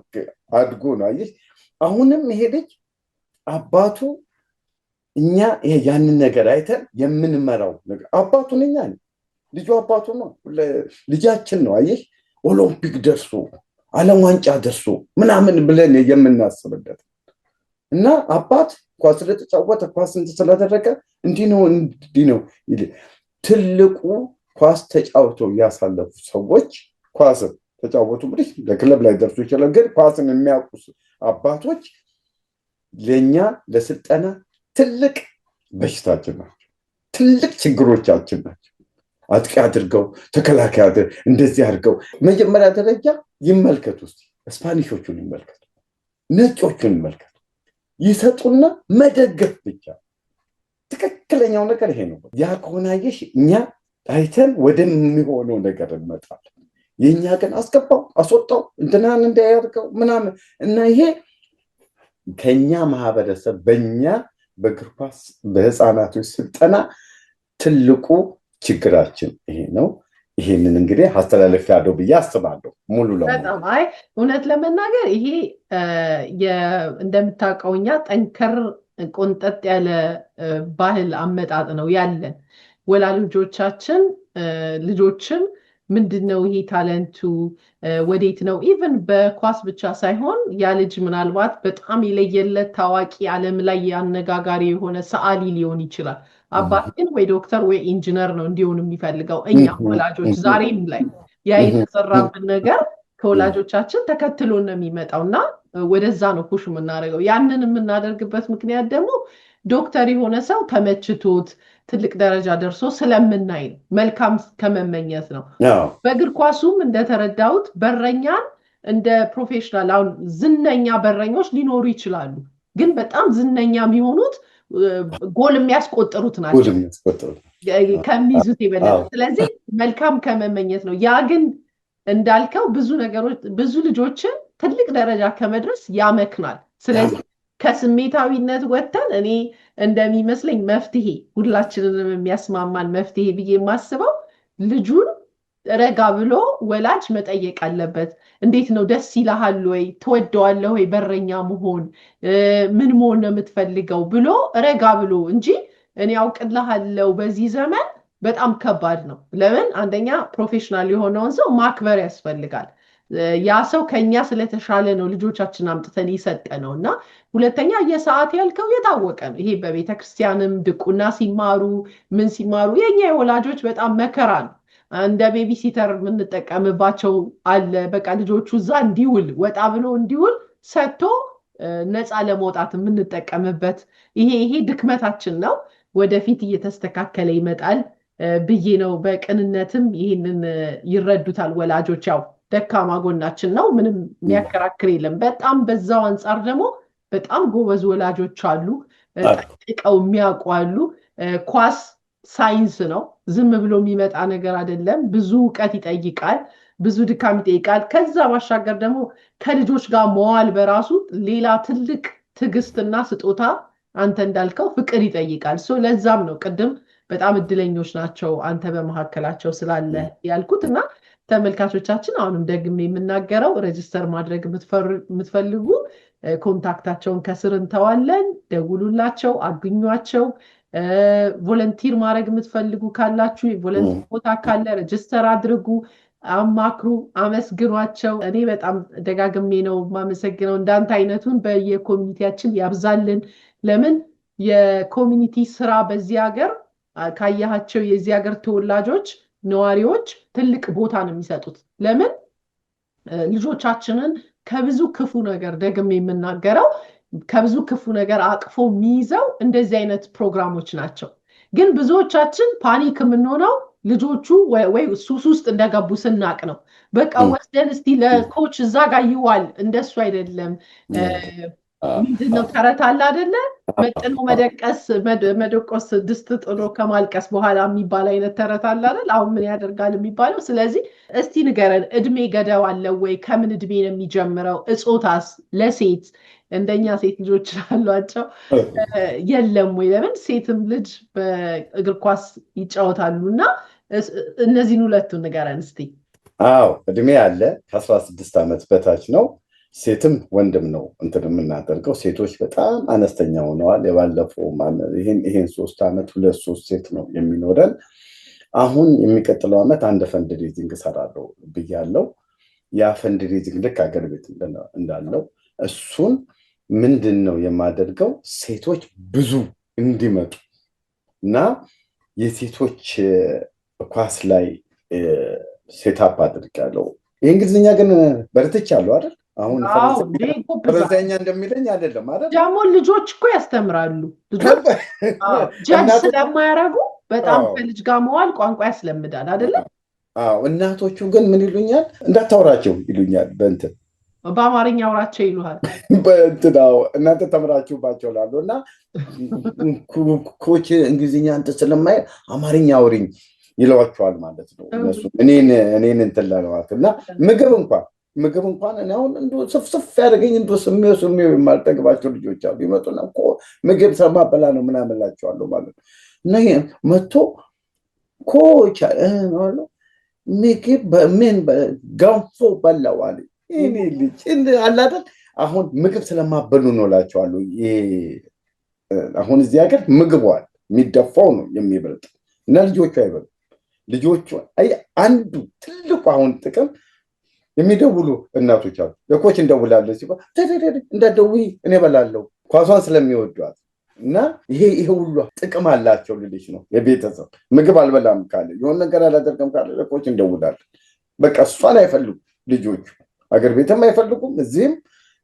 A: አድጎ ነው አየሽ። አሁንም ይሄ ልጅ አባቱ እኛ ያንን ነገር አይተን የምንመራው ነገር አባቱን እኛ ልጁ አባቱ ነው፣ ልጃችን ነው አየሽ። ኦሎምፒክ ደርሶ ዓለም ዋንጫ ደርሶ ምናምን ብለን የምናስብበት እና አባት ኳስ ስለተጫወተ ኳስ ስላደረገ እንዲህ ነው ትልቁ ኳስ ተጫውተው ያሳለፉ ሰዎች ኳስ ተጫወቱ ብለሽ ለክለብ ላይ ደርሶ ይችላል። ግን ኳስን የሚያውቁ አባቶች ለኛ ለስልጠና ትልቅ በሽታችን ናቸው፣ ትልቅ ችግሮቻችን ናቸው። አጥቂ አድርገው ተከላካይ እንደዚህ አድርገው መጀመሪያ ደረጃ ይመልከቱ። እስቲ ስፓኒሾቹን ይመልከቱ፣ ነጮቹን ይመልከቱ። ይሰጡና መደገፍ ብቻ ትክክለኛው ነገር ይሄ ነው። ያ ከሆነ አየሽ እኛ አይተን ወደሚሆነው ነገር እንመጣለን። የኛ ግን አስገባው አስወጣው እንትናን እንዳያርገው ምናምን እና ይሄ ከኛ ማህበረሰብ በእኛ በእግር ኳስ በህፃናቶች ስልጠና ትልቁ ችግራችን ይሄ ነው። ይሄንን እንግዲህ አስተላለፍ ያለው ብዬ አስባለሁ። ሙሉ ለሙሉ
B: በጣም እውነት ለመናገር ይሄ እንደምታውቀው እኛ ጠንከር ቆንጠጥ ያለ ባህል አመጣጥ ነው ያለን። ወላጆቻችን ልጆችን ምንድነው ይሄ ታለንቱ ወዴት ነው? ኢቭን በኳስ ብቻ ሳይሆን ያ ልጅ ምናልባት በጣም የለየለት ታዋቂ ዓለም ላይ አነጋጋሪ የሆነ ሰዓሊ ሊሆን ይችላል። አባት ግን ወይ ዶክተር ወይ ኢንጂነር ነው እንዲሆን የሚፈልገው። እኛ ወላጆች ዛሬም ላይ ያ የተሰራብን ነገር ከወላጆቻችን ተከትሎ ነው የሚመጣው እና ወደዛ ነው ፑሽ የምናደርገው። ያንን የምናደርግበት ምክንያት ደግሞ ዶክተር የሆነ ሰው ተመችቶት ትልቅ ደረጃ ደርሶ ስለምናይ ነው፣ መልካም ከመመኘት ነው። በእግር ኳሱም እንደተረዳሁት በረኛን እንደ ፕሮፌሽናል አሁን ዝነኛ በረኞች ሊኖሩ ይችላሉ፣ ግን በጣም ዝነኛ የሚሆኑት ጎል የሚያስቆጥሩት ናቸው ከሚይዙት የበለጠ። ስለዚህ መልካም ከመመኘት ነው። ያ ግን እንዳልከው ብዙ ልጆችን ትልቅ ደረጃ ከመድረስ ያመክናል። ስለዚህ ከስሜታዊነት ወጥተን እኔ እንደሚመስለኝ መፍትሄ ሁላችንንም የሚያስማማን መፍትሄ ብዬ የማስበው ልጁን ረጋ ብሎ ወላጅ መጠየቅ አለበት። እንዴት ነው? ደስ ይልሃል ወይ? ትወደዋለህ ወይ? በረኛ መሆን ምን መሆን ነው የምትፈልገው ብሎ ረጋ ብሎ እንጂ እኔ አውቅልሃለሁ በዚህ ዘመን በጣም ከባድ ነው። ለምን? አንደኛ ፕሮፌሽናል የሆነውን ሰው ማክበር ያስፈልጋል። ያ ሰው ከኛ ስለተሻለ ነው ልጆቻችን አምጥተን የሰጠነው እና ሁለተኛ የሰዓት ያልከው የታወቀ ነው። ይሄ በቤተክርስቲያንም ድቁና ሲማሩ ምን ሲማሩ የኛ የወላጆች በጣም መከራ ነው። እንደ ቤቢሲተር የምንጠቀምባቸው አለ። በቃ ልጆቹ እዛ እንዲውል ወጣ ብሎ እንዲውል ሰጥቶ ነፃ ለመውጣት የምንጠቀምበት ይሄ ድክመታችን ነው። ወደፊት እየተስተካከለ ይመጣል ብዬ ነው። በቅንነትም ይህንን ይረዱታል ወላጆች። ያው ደካማ ጎናችን ነው፣ ምንም የሚያከራክር የለም። በጣም በዛው አንጻር ደግሞ በጣም ጎበዝ ወላጆች አሉ፣ ጠቅቀው የሚያውቁ አሉ። ኳስ ሳይንስ ነው፣ ዝም ብሎ የሚመጣ ነገር አይደለም። ብዙ እውቀት ይጠይቃል፣ ብዙ ድካም ይጠይቃል። ከዛ ባሻገር ደግሞ ከልጆች ጋር መዋል በራሱ ሌላ ትልቅ ትዕግስትና ስጦታ፣ አንተ እንዳልከው ፍቅር ይጠይቃል። ለዛም ነው ቅድም በጣም እድለኞች ናቸው አንተ በመካከላቸው ስላለ ያልኩት። እና ተመልካቾቻችን አሁንም ደግሜ የምናገረው ሬጅስተር ማድረግ የምትፈልጉ ኮንታክታቸውን ከስር እንተዋለን። ደውሉላቸው፣ አግኟቸው። ቮለንቲር ማድረግ የምትፈልጉ ካላችሁ ቮለንቲር ቦታ ካለ ሬጅስተር አድርጉ፣ አማክሩ፣ አመስግኗቸው። እኔ በጣም ደጋግሜ ነው የማመሰግነው። እንዳንተ አይነቱን በየኮሚኒቲያችን ያብዛልን። ለምን የኮሚኒቲ ስራ በዚህ ሀገር ካያቸው የዚህ ሀገር ተወላጆች ነዋሪዎች ትልቅ ቦታ ነው የሚሰጡት። ለምን ልጆቻችንን ከብዙ ክፉ ነገር ደግሜ የምናገረው ከብዙ ክፉ ነገር አቅፎ የሚይዘው እንደዚህ አይነት ፕሮግራሞች ናቸው። ግን ብዙዎቻችን ፓኒክ የምንሆነው ልጆቹ ወይ ሱስ ውስጥ እንደገቡ ስናቅ ነው። በቃ ወስደን እስቲ ለኮች እዛ ጋር ይዋል። እንደሱ አይደለም። ምንድነው ተረት አለ አይደለ? መጥኖ መደቆስ ድስት ጥሎ ከማልቀስ በኋላ የሚባል አይነት ተረት አለ አይደል? አሁን ምን ያደርጋል የሚባለው። ስለዚህ እስቲ ንገረን፣ እድሜ ገደብ አለው ወይ? ከምን እድሜ ነው የሚጀምረው? እጾታስ ለሴት እንደኛ ሴት ልጆች አሏቸው የለም ወይ? ለምን ሴትም ልጅ በእግር ኳስ ይጫወታሉ እና እነዚህን ሁለቱን ንገረን እስቲ።
A: አዎ እድሜ አለ። ከ16 ዓመት በታች ነው። ሴትም ወንድም ነው እንትን የምናደርገው። ሴቶች በጣም አነስተኛ ሆነዋል። የባለፈው ይሄን 3 ዓመት 2-3 ሴት ነው የሚኖረን። አሁን የሚቀጥለው ዓመት አንድ ፈንድ ሬዚንግ እሰራለሁ ብያለሁ። ያ ፈንድ ሬዚንግ ልክ አገር ቤት እንዳለው እሱን ምንድን ነው የማደርገው? ሴቶች ብዙ እንዲመጡ እና የሴቶች ኳስ ላይ ሴታፕ አድርጋለሁ። የእንግሊዝኛ ግን በርትቻለሁ አይደል? አሁን ፈረንሳይኛ እንደሚለኝ አይደለም አይደል?
B: ደግሞ ልጆች እኮ ያስተምራሉ። ልጆች ጀጅ ስለማያረጉ በጣም ከልጅ ጋር መዋል ቋንቋ ያስለምዳል አይደለም?
A: አዎ። እናቶቹ ግን ምን ይሉኛል? እንዳታወራቸው ይሉኛል።
B: በአማርኛ አውራቸው ይሉሃል።
A: እናንተ ተምራችሁባቸው ላሉ እና ኮች እንግሊዝኛ አንተ ስለማይ አማርኛ አውሪኝ ይለዋቸዋል ማለት ነው። እነሱ እኔን እንትን ላለዋት እና ምግብ እንኳን እኔ አሁን ስፍስፍ ያደርገኝ ስሜው የማልጠግባቸው ልጆች አሉ። ይመጡና እኮ ምግብ ሰማበላ ነው ምናምን እላቸዋለሁ ማለት ነው። እና መጥቶ ኮች ምግብ በምን ገንፎ በላው አለ። እኔ ልጅ አላደል አሁን ምግብ ስለማበሉ ነው እላቸዋለሁ። አሁን እዚህ ሀገር ምግቧል የሚደፋው ነው የሚበልጥ እና ልጆቹ አይበሉ። ልጆቹ አንዱ ትልቁ አሁን ጥቅም የሚደውሉ እናቶች አሉ። ለኮች እንደውላለን ሲባል እንዳትደውይ እኔ እበላለሁ ኳሷን ስለሚወዷት እና ይሄ ሁሉ ጥቅም አላቸው ልልሽ ነው። የቤተሰብ ምግብ አልበላም ካለ የሆነ ነገር አላደርገም ካለ ለኮች እንደውላለን። በቃ እሷን አይፈልጉም ልጆቹ፣ አገር ቤትም አይፈልጉም፣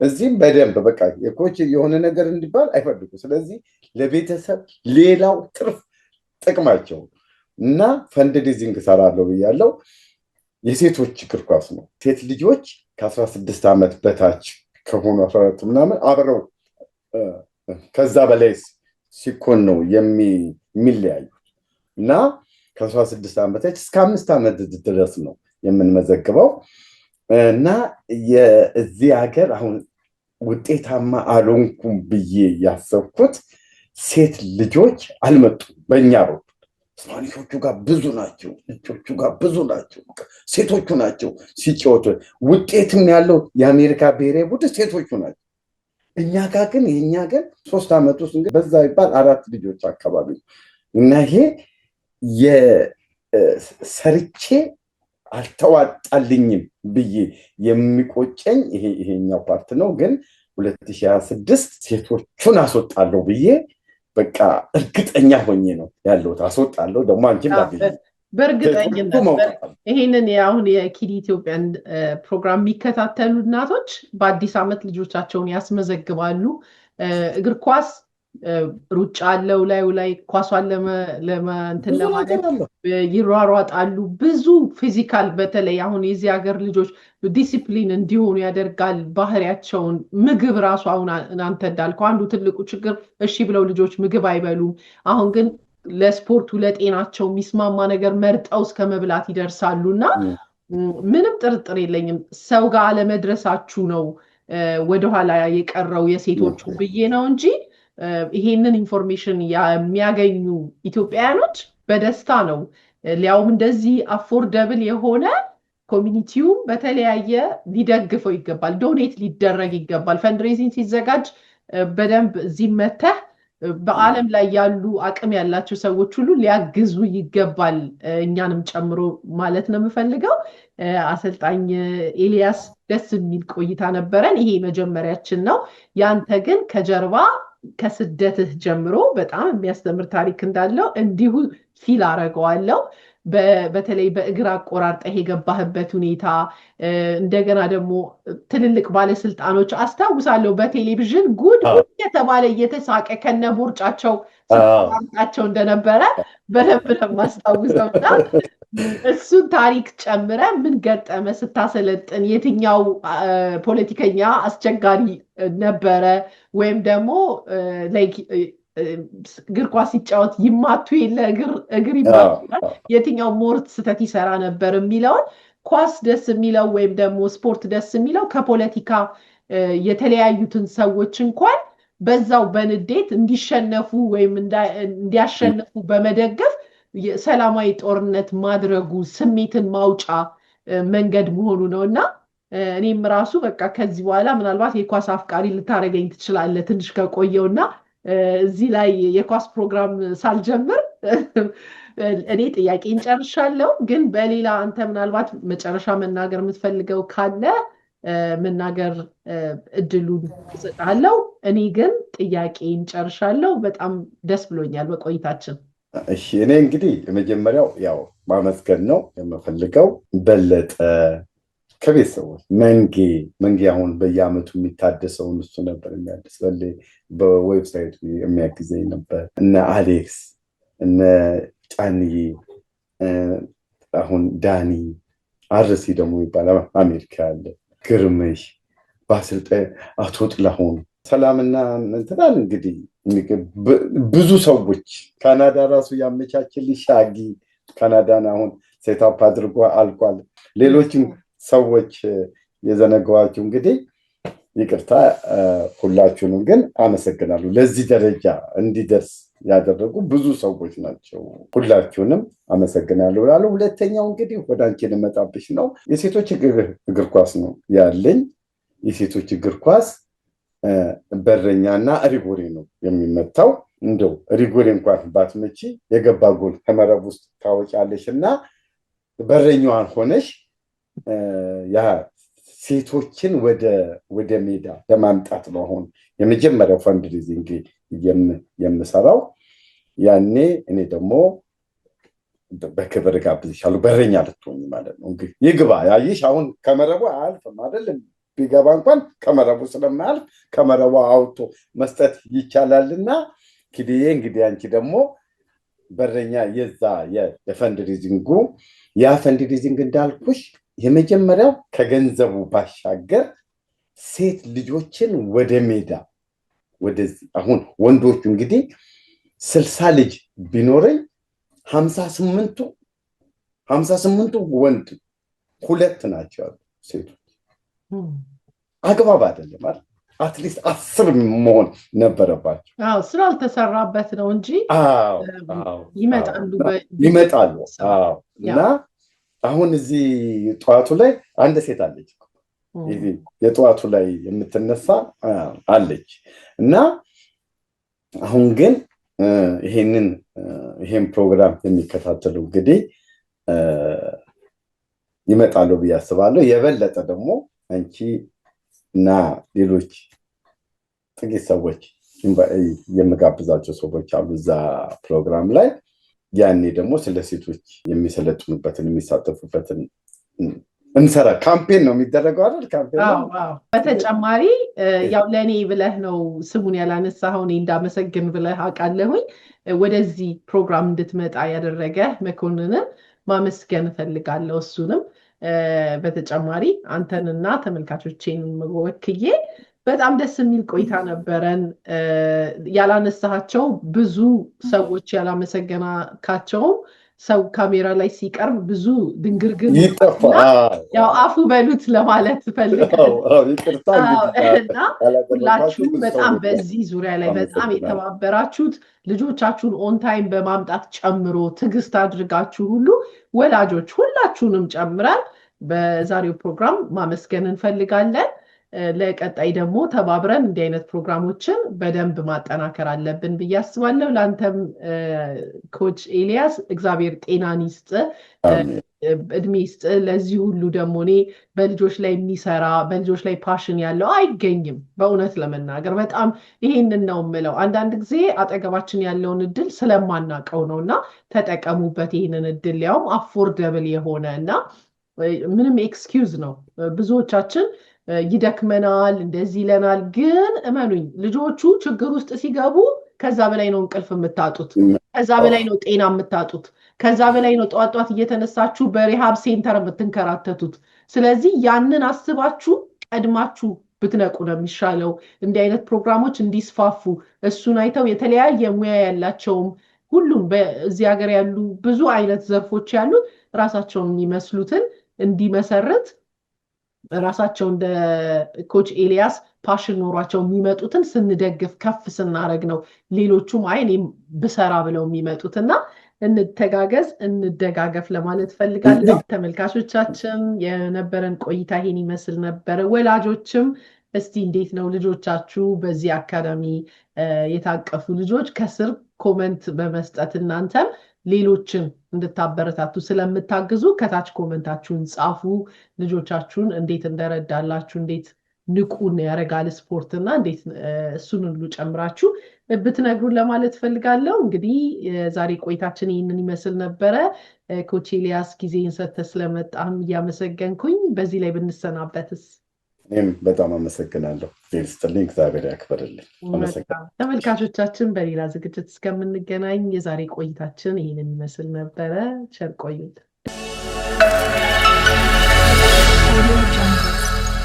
A: እዚህም በደንብ በቃ የኮች የሆነ ነገር እንዲባል አይፈልጉም። ስለዚህ ለቤተሰብ ሌላው ትርፍ ጥቅማቸው እና ፈንድ ሬዚንግ እሰራለሁ ብያለሁ። የሴቶች እግር ኳስ ነው። ሴት ልጆች ከ16 ዓመት በታች ከሆኑ 14 ምናምን አብረው ከዛ በላይ ሲኮን ነው የሚለያዩት እና ከ16 ዓመት በታች እስከ 5 ዓመት ድረስ ነው የምንመዘግበው እና የዚህ ሀገር አሁን ውጤታማ አልሆንኩም ብዬ ያሰብኩት ሴት ልጆች አልመጡም በእኛ በኩል ስፓኒሾቹ ጋር ብዙ ናቸው፣ ነጮቹ ጋር ብዙ ናቸው፣ ሴቶቹ ናቸው ሲጫወቱ። ውጤትም ያለው የአሜሪካ ብሔራዊ ቡድን ሴቶቹ ናቸው። እኛ ጋር ግን የእኛ ግን 3 ዓመት ውስጥ በዛ ይባል 4 ልጆች አካባቢ ነው። እና ይሄ የሰርቼ አልተዋጣልኝም ብዬ የሚቆጨኝ ይሄኛው ፓርት ነው። ግን 2026 ሴቶቹን አስወጣለሁ ብዬ በቃ እርግጠኛ ሆኜ ነው ያለሁት። አስወጣለሁ ደግሞ አንቺም ላገኝ
B: በእርግጠኝነት ይሄንን አሁን የኪድ ኢትዮጵያን ፕሮግራም የሚከታተሉ እናቶች በአዲስ ዓመት ልጆቻቸውን ያስመዘግባሉ። እግር ኳስ ሩጫ አለው ላይ ኳሷን እንትን ለማለት ይሯሯጣሉ። ብዙ ፊዚካል በተለይ አሁን የዚህ ሀገር ልጆች ዲሲፕሊን እንዲሆኑ ያደርጋል ባህሪያቸውን። ምግብ ራሱ አሁን እናንተ እንዳልከው አንዱ ትልቁ ችግር እሺ ብለው ልጆች ምግብ አይበሉም። አሁን ግን ለስፖርቱ ለጤናቸው የሚስማማ ነገር መርጠው እስከ መብላት ይደርሳሉና ምንም ጥርጥር የለኝም ሰው ጋር አለመድረሳችሁ ነው ወደኋላ የቀረው የሴቶቹ ብዬ ነው እንጂ ይሄንን ኢንፎርሜሽን የሚያገኙ ኢትዮጵያውያኖች በደስታ ነው። ሊያውም እንደዚህ አፎርደብል የሆነ ኮሚኒቲው በተለያየ ሊደግፈው ይገባል፣ ዶኔት ሊደረግ ይገባል። ፈንድሬዚንግ ሲዘጋጅ በደንብ እዚህ መተህ በዓለም ላይ ያሉ አቅም ያላቸው ሰዎች ሁሉ ሊያግዙ ይገባል፣ እኛንም ጨምሮ ማለት ነው የምፈልገው። አሰልጣኝ ኤልያስ ደስ የሚል ቆይታ ነበረን። ይሄ መጀመሪያችን ነው። ያንተ ግን ከጀርባ ከስደትህ ጀምሮ በጣም የሚያስተምር ታሪክ እንዳለው እንዲሁ ፊል አረገዋለሁ። በተለይ በእግር አቆራርጠህ የገባህበት ሁኔታ እንደገና ደግሞ ትልልቅ ባለስልጣኖች አስታውሳለሁ በቴሌቪዥን ጉድ የተባለ እየተሳቀ ከነቦርጫቸው ስታምጣቸው እንደነበረ በደንብ ነው የማስታውሰውና እሱን ታሪክ ጨምረ ምን ገጠመ ስታሰለጥን? የትኛው ፖለቲከኛ አስቸጋሪ ነበረ? ወይም ደግሞ እግር ኳስ ሲጫወት ይማቱ የለ እግር ይባላል፣ የትኛው ሞርት ስተት ይሰራ ነበር የሚለውን ኳስ ደስ የሚለው ወይም ደግሞ ስፖርት ደስ የሚለው ከፖለቲካ የተለያዩትን ሰዎች እንኳን በዛው በንዴት እንዲሸነፉ ወይም እንዲያሸንፉ በመደገፍ ሰላማዊ ጦርነት ማድረጉ ስሜትን ማውጫ መንገድ መሆኑ ነውና እኔም ራሱ በቃ ከዚህ በኋላ ምናልባት የኳስ አፍቃሪ ልታረገኝ ትችላለህ ትንሽ ከቆየውና እዚህ ላይ የኳስ ፕሮግራም ሳልጀምር እኔ ጥያቄን ጨርሻለሁ። ግን በሌላ አንተ ምናልባት መጨረሻ መናገር የምትፈልገው ካለ መናገር እድሉን እሰጥሃለሁ። እኔ ግን ጥያቄን ጨርሻለሁ። በጣም ደስ ብሎኛል በቆይታችን።
A: እሺ እኔ እንግዲህ የመጀመሪያው ያው ማመስገን ነው የምፈልገው። በለጠ ከቤተሰቦች መንጌ አሁን በየአመቱ የሚታደሰውን እሱ ነበር የሚያድስ በዌብሳይቱ የሚያግዘኝ ነበር። እነ አሌክስ እነ ጫንዬ አሁን ዳኒ አርሲ ደግሞ ይባላል አሜሪካ ያለ ግርምሽ ባስልጠን አቶ ጥላሁን ሰላምና እንትናል እንግዲህ ብዙ ሰዎች ካናዳ ራሱ ያመቻችልኝ ሻጊ ካናዳን አሁን ሴታፕ አድርጎ አልቋል። ሌሎችም ሰዎች የዘነጋኋችሁ እንግዲህ ይቅርታ፣ ሁላችሁንም ግን አመሰግናለሁ። ለዚህ ደረጃ እንዲደርስ ያደረጉ ብዙ ሰዎች ናቸው። ሁላችሁንም አመሰግናለሁ እላለሁ። ሁለተኛው እንግዲህ ወደ አንቺ ልመጣብሽ ነው። የሴቶች እግር ኳስ ነው ያለኝ። የሴቶች እግር ኳስ በረኛና ሪጎሬ ነው የሚመታው። እንደው ሪጎሬ እንኳን ባትመቺ የገባ ጎል ከመረብ ውስጥ ታወጫለሽ እና በረኛዋን ሆነሽ ያ ሴቶችን ወደ ሜዳ ለማምጣት ነው አሁን የመጀመሪያው ፈንድሬዚንግ የምሰራው። ያኔ እኔ ደግሞ በክብር ጋብዝሻለሁ፣ በረኛ ልትሆኝ ማለት ነው። እንግዲህ ይግባ ያይሽ አሁን ከመረቡ አያልፍም አይደለም፣ ቢገባ እንኳን ከመረቡ ስለማያልፍ ከመረቡ አውጥቶ መስጠት ይቻላልና እንግዲህ አንቺ ደግሞ በረኛ የዛ የፈንድሬዚንጉ ያ ፈንድሬዚንግ እንዳልኩሽ የመጀመሪያው ከገንዘቡ ባሻገር ሴት ልጆችን ወደ ሜዳ ወደዚህ አሁን ወንዶቹ እንግዲህ 60 ልጅ ቢኖረኝ 58ቱ ወንድ 2 ናቸው ሴቶች። አግባብ አይደለም አይደል? አትሊስት 10 መሆን ነበረባቸው።
B: ስላልተሰራበት ነው እንጂ
A: ይመጣሉ። እና አሁን እዚህ ጠዋቱ ላይ አንድ ሴት አለች፣ የጠዋቱ ላይ የምትነሳ አለች። እና አሁን ግን ይሄን ፕሮግራም የሚከታተሉ እንግዲህ ይመጣሉ ብዬ አስባለሁ። የበለጠ ደግሞ አንቺ እና ሌሎች ጥቂት ሰዎች የምጋብዛቸው ሰዎች አሉ እዛ ፕሮግራም ላይ። ያኔ ደግሞ ስለ ሴቶች የሚሰለጥኑበትን የሚሳተፉበትን እንሰራ ካምፔን ነው የሚደረገው አይደል? ካምፔን ነው።
B: በተጨማሪ ያው ለእኔ ብለህ ነው ስሙን ያላነሳኸው፣ እኔ እንዳመሰግን ብለህ አውቃለሁኝ። ወደዚህ ፕሮግራም እንድትመጣ ያደረገ መኮንንን ማመስገን እፈልጋለሁ። እሱንም በተጨማሪ አንተንና ተመልካቾቼን ወክዬ በጣም ደስ የሚል ቆይታ ነበረን። ያላነሳቸው ብዙ ሰዎች ያላመሰገናቸውም ሰው ካሜራ ላይ ሲቀርብ ብዙ ድንግርግር ያው አፉ በሉት ለማለት ፈልጋለሁ። እና ሁላችሁም በጣም በዚህ ዙሪያ ላይ በጣም የተባበራችሁት ልጆቻችሁን ኦን ታይም በማምጣት ጨምሮ ትዕግስት አድርጋችሁ ሁሉ ወላጆች ሁላችሁንም ጨምረን በዛሬው ፕሮግራም ማመስገን እንፈልጋለን። ለቀጣይ ደግሞ ተባብረን እንዲህ አይነት ፕሮግራሞችን በደንብ ማጠናከር አለብን ብዬ አስባለሁ። ለአንተም ኮች ኤልያስ እግዚአብሔር ጤናን ይስጥ፣ እድሜ ይስጥ። ለዚህ ሁሉ ደግሞ እኔ በልጆች ላይ የሚሰራ በልጆች ላይ ፓሽን ያለው አይገኝም። በእውነት ለመናገር በጣም ይሄንን ነው የምለው። አንዳንድ ጊዜ አጠገባችን ያለውን እድል ስለማናቀው ነው እና ተጠቀሙበት ይህንን እድል፣ ያውም አፎርደብል የሆነ እና ምንም ኤክስኪውዝ ነው። ብዙዎቻችን ይደክመናል እንደዚህ ይለናል፣ ግን እመኑኝ ልጆቹ ችግር ውስጥ ሲገቡ ከዛ በላይ ነው እንቅልፍ የምታጡት፣ ከዛ በላይ ነው ጤና የምታጡት፣ ከዛ በላይ ነው ጠዋት እየተነሳችሁ በሪሃብ ሴንተር የምትንከራተቱት። ስለዚህ ያንን አስባችሁ ቀድማችሁ ብትነቁ ነው የሚሻለው። እንዲህ አይነት ፕሮግራሞች እንዲስፋፉ እሱን አይተው የተለያየ ሙያ ያላቸውም ሁሉም በዚህ ሀገር ያሉ ብዙ አይነት ዘርፎች ያሉት ራሳቸውን የሚመስሉትን እንዲመሰርት ራሳቸው እንደ ኮች ኤልያስ ፓሽን ኖሯቸው የሚመጡትን ስንደግፍ ከፍ ስናደርግ ነው ሌሎቹም እኔም ብሰራ ብለው የሚመጡት። እና እንተጋገዝ እንደጋገፍ ለማለት ፈልጋለሁ። ተመልካቾቻችን የነበረን ቆይታ ይሄን ይመስል ነበር። ወላጆችም እስቲ እንዴት ነው ልጆቻችሁ በዚህ አካዳሚ የታቀፉ ልጆች ከስር ኮመንት በመስጠት እናንተም ሌሎችን እንድታበረታቱ ስለምታግዙ ከታች ኮመንታችሁን ጻፉ። ልጆቻችሁን እንዴት እንደረዳላችሁ፣ እንዴት ንቁን ያደርጋል ስፖርትና እንዴት እሱን ሁሉ ጨምራችሁ ብትነግሩን ለማለት ፈልጋለሁ። እንግዲህ ዛሬ ቆይታችን ይህንን ይመስል ነበረ። ኮች ኤልያስ ጊዜን ሰጥተህ ስለመጣህም እያመሰገንኩኝ በዚህ ላይ ብንሰናበትስ?
A: እኔም በጣም አመሰግናለሁ። ስትልኝ እግዚአብሔር ያክብርልኝ።
B: ተመልካቾቻችን በሌላ ዝግጅት እስከምንገናኝ የዛሬ ቆይታችን ይህንን ይመስል ነበረ። ቸር ቆዩት።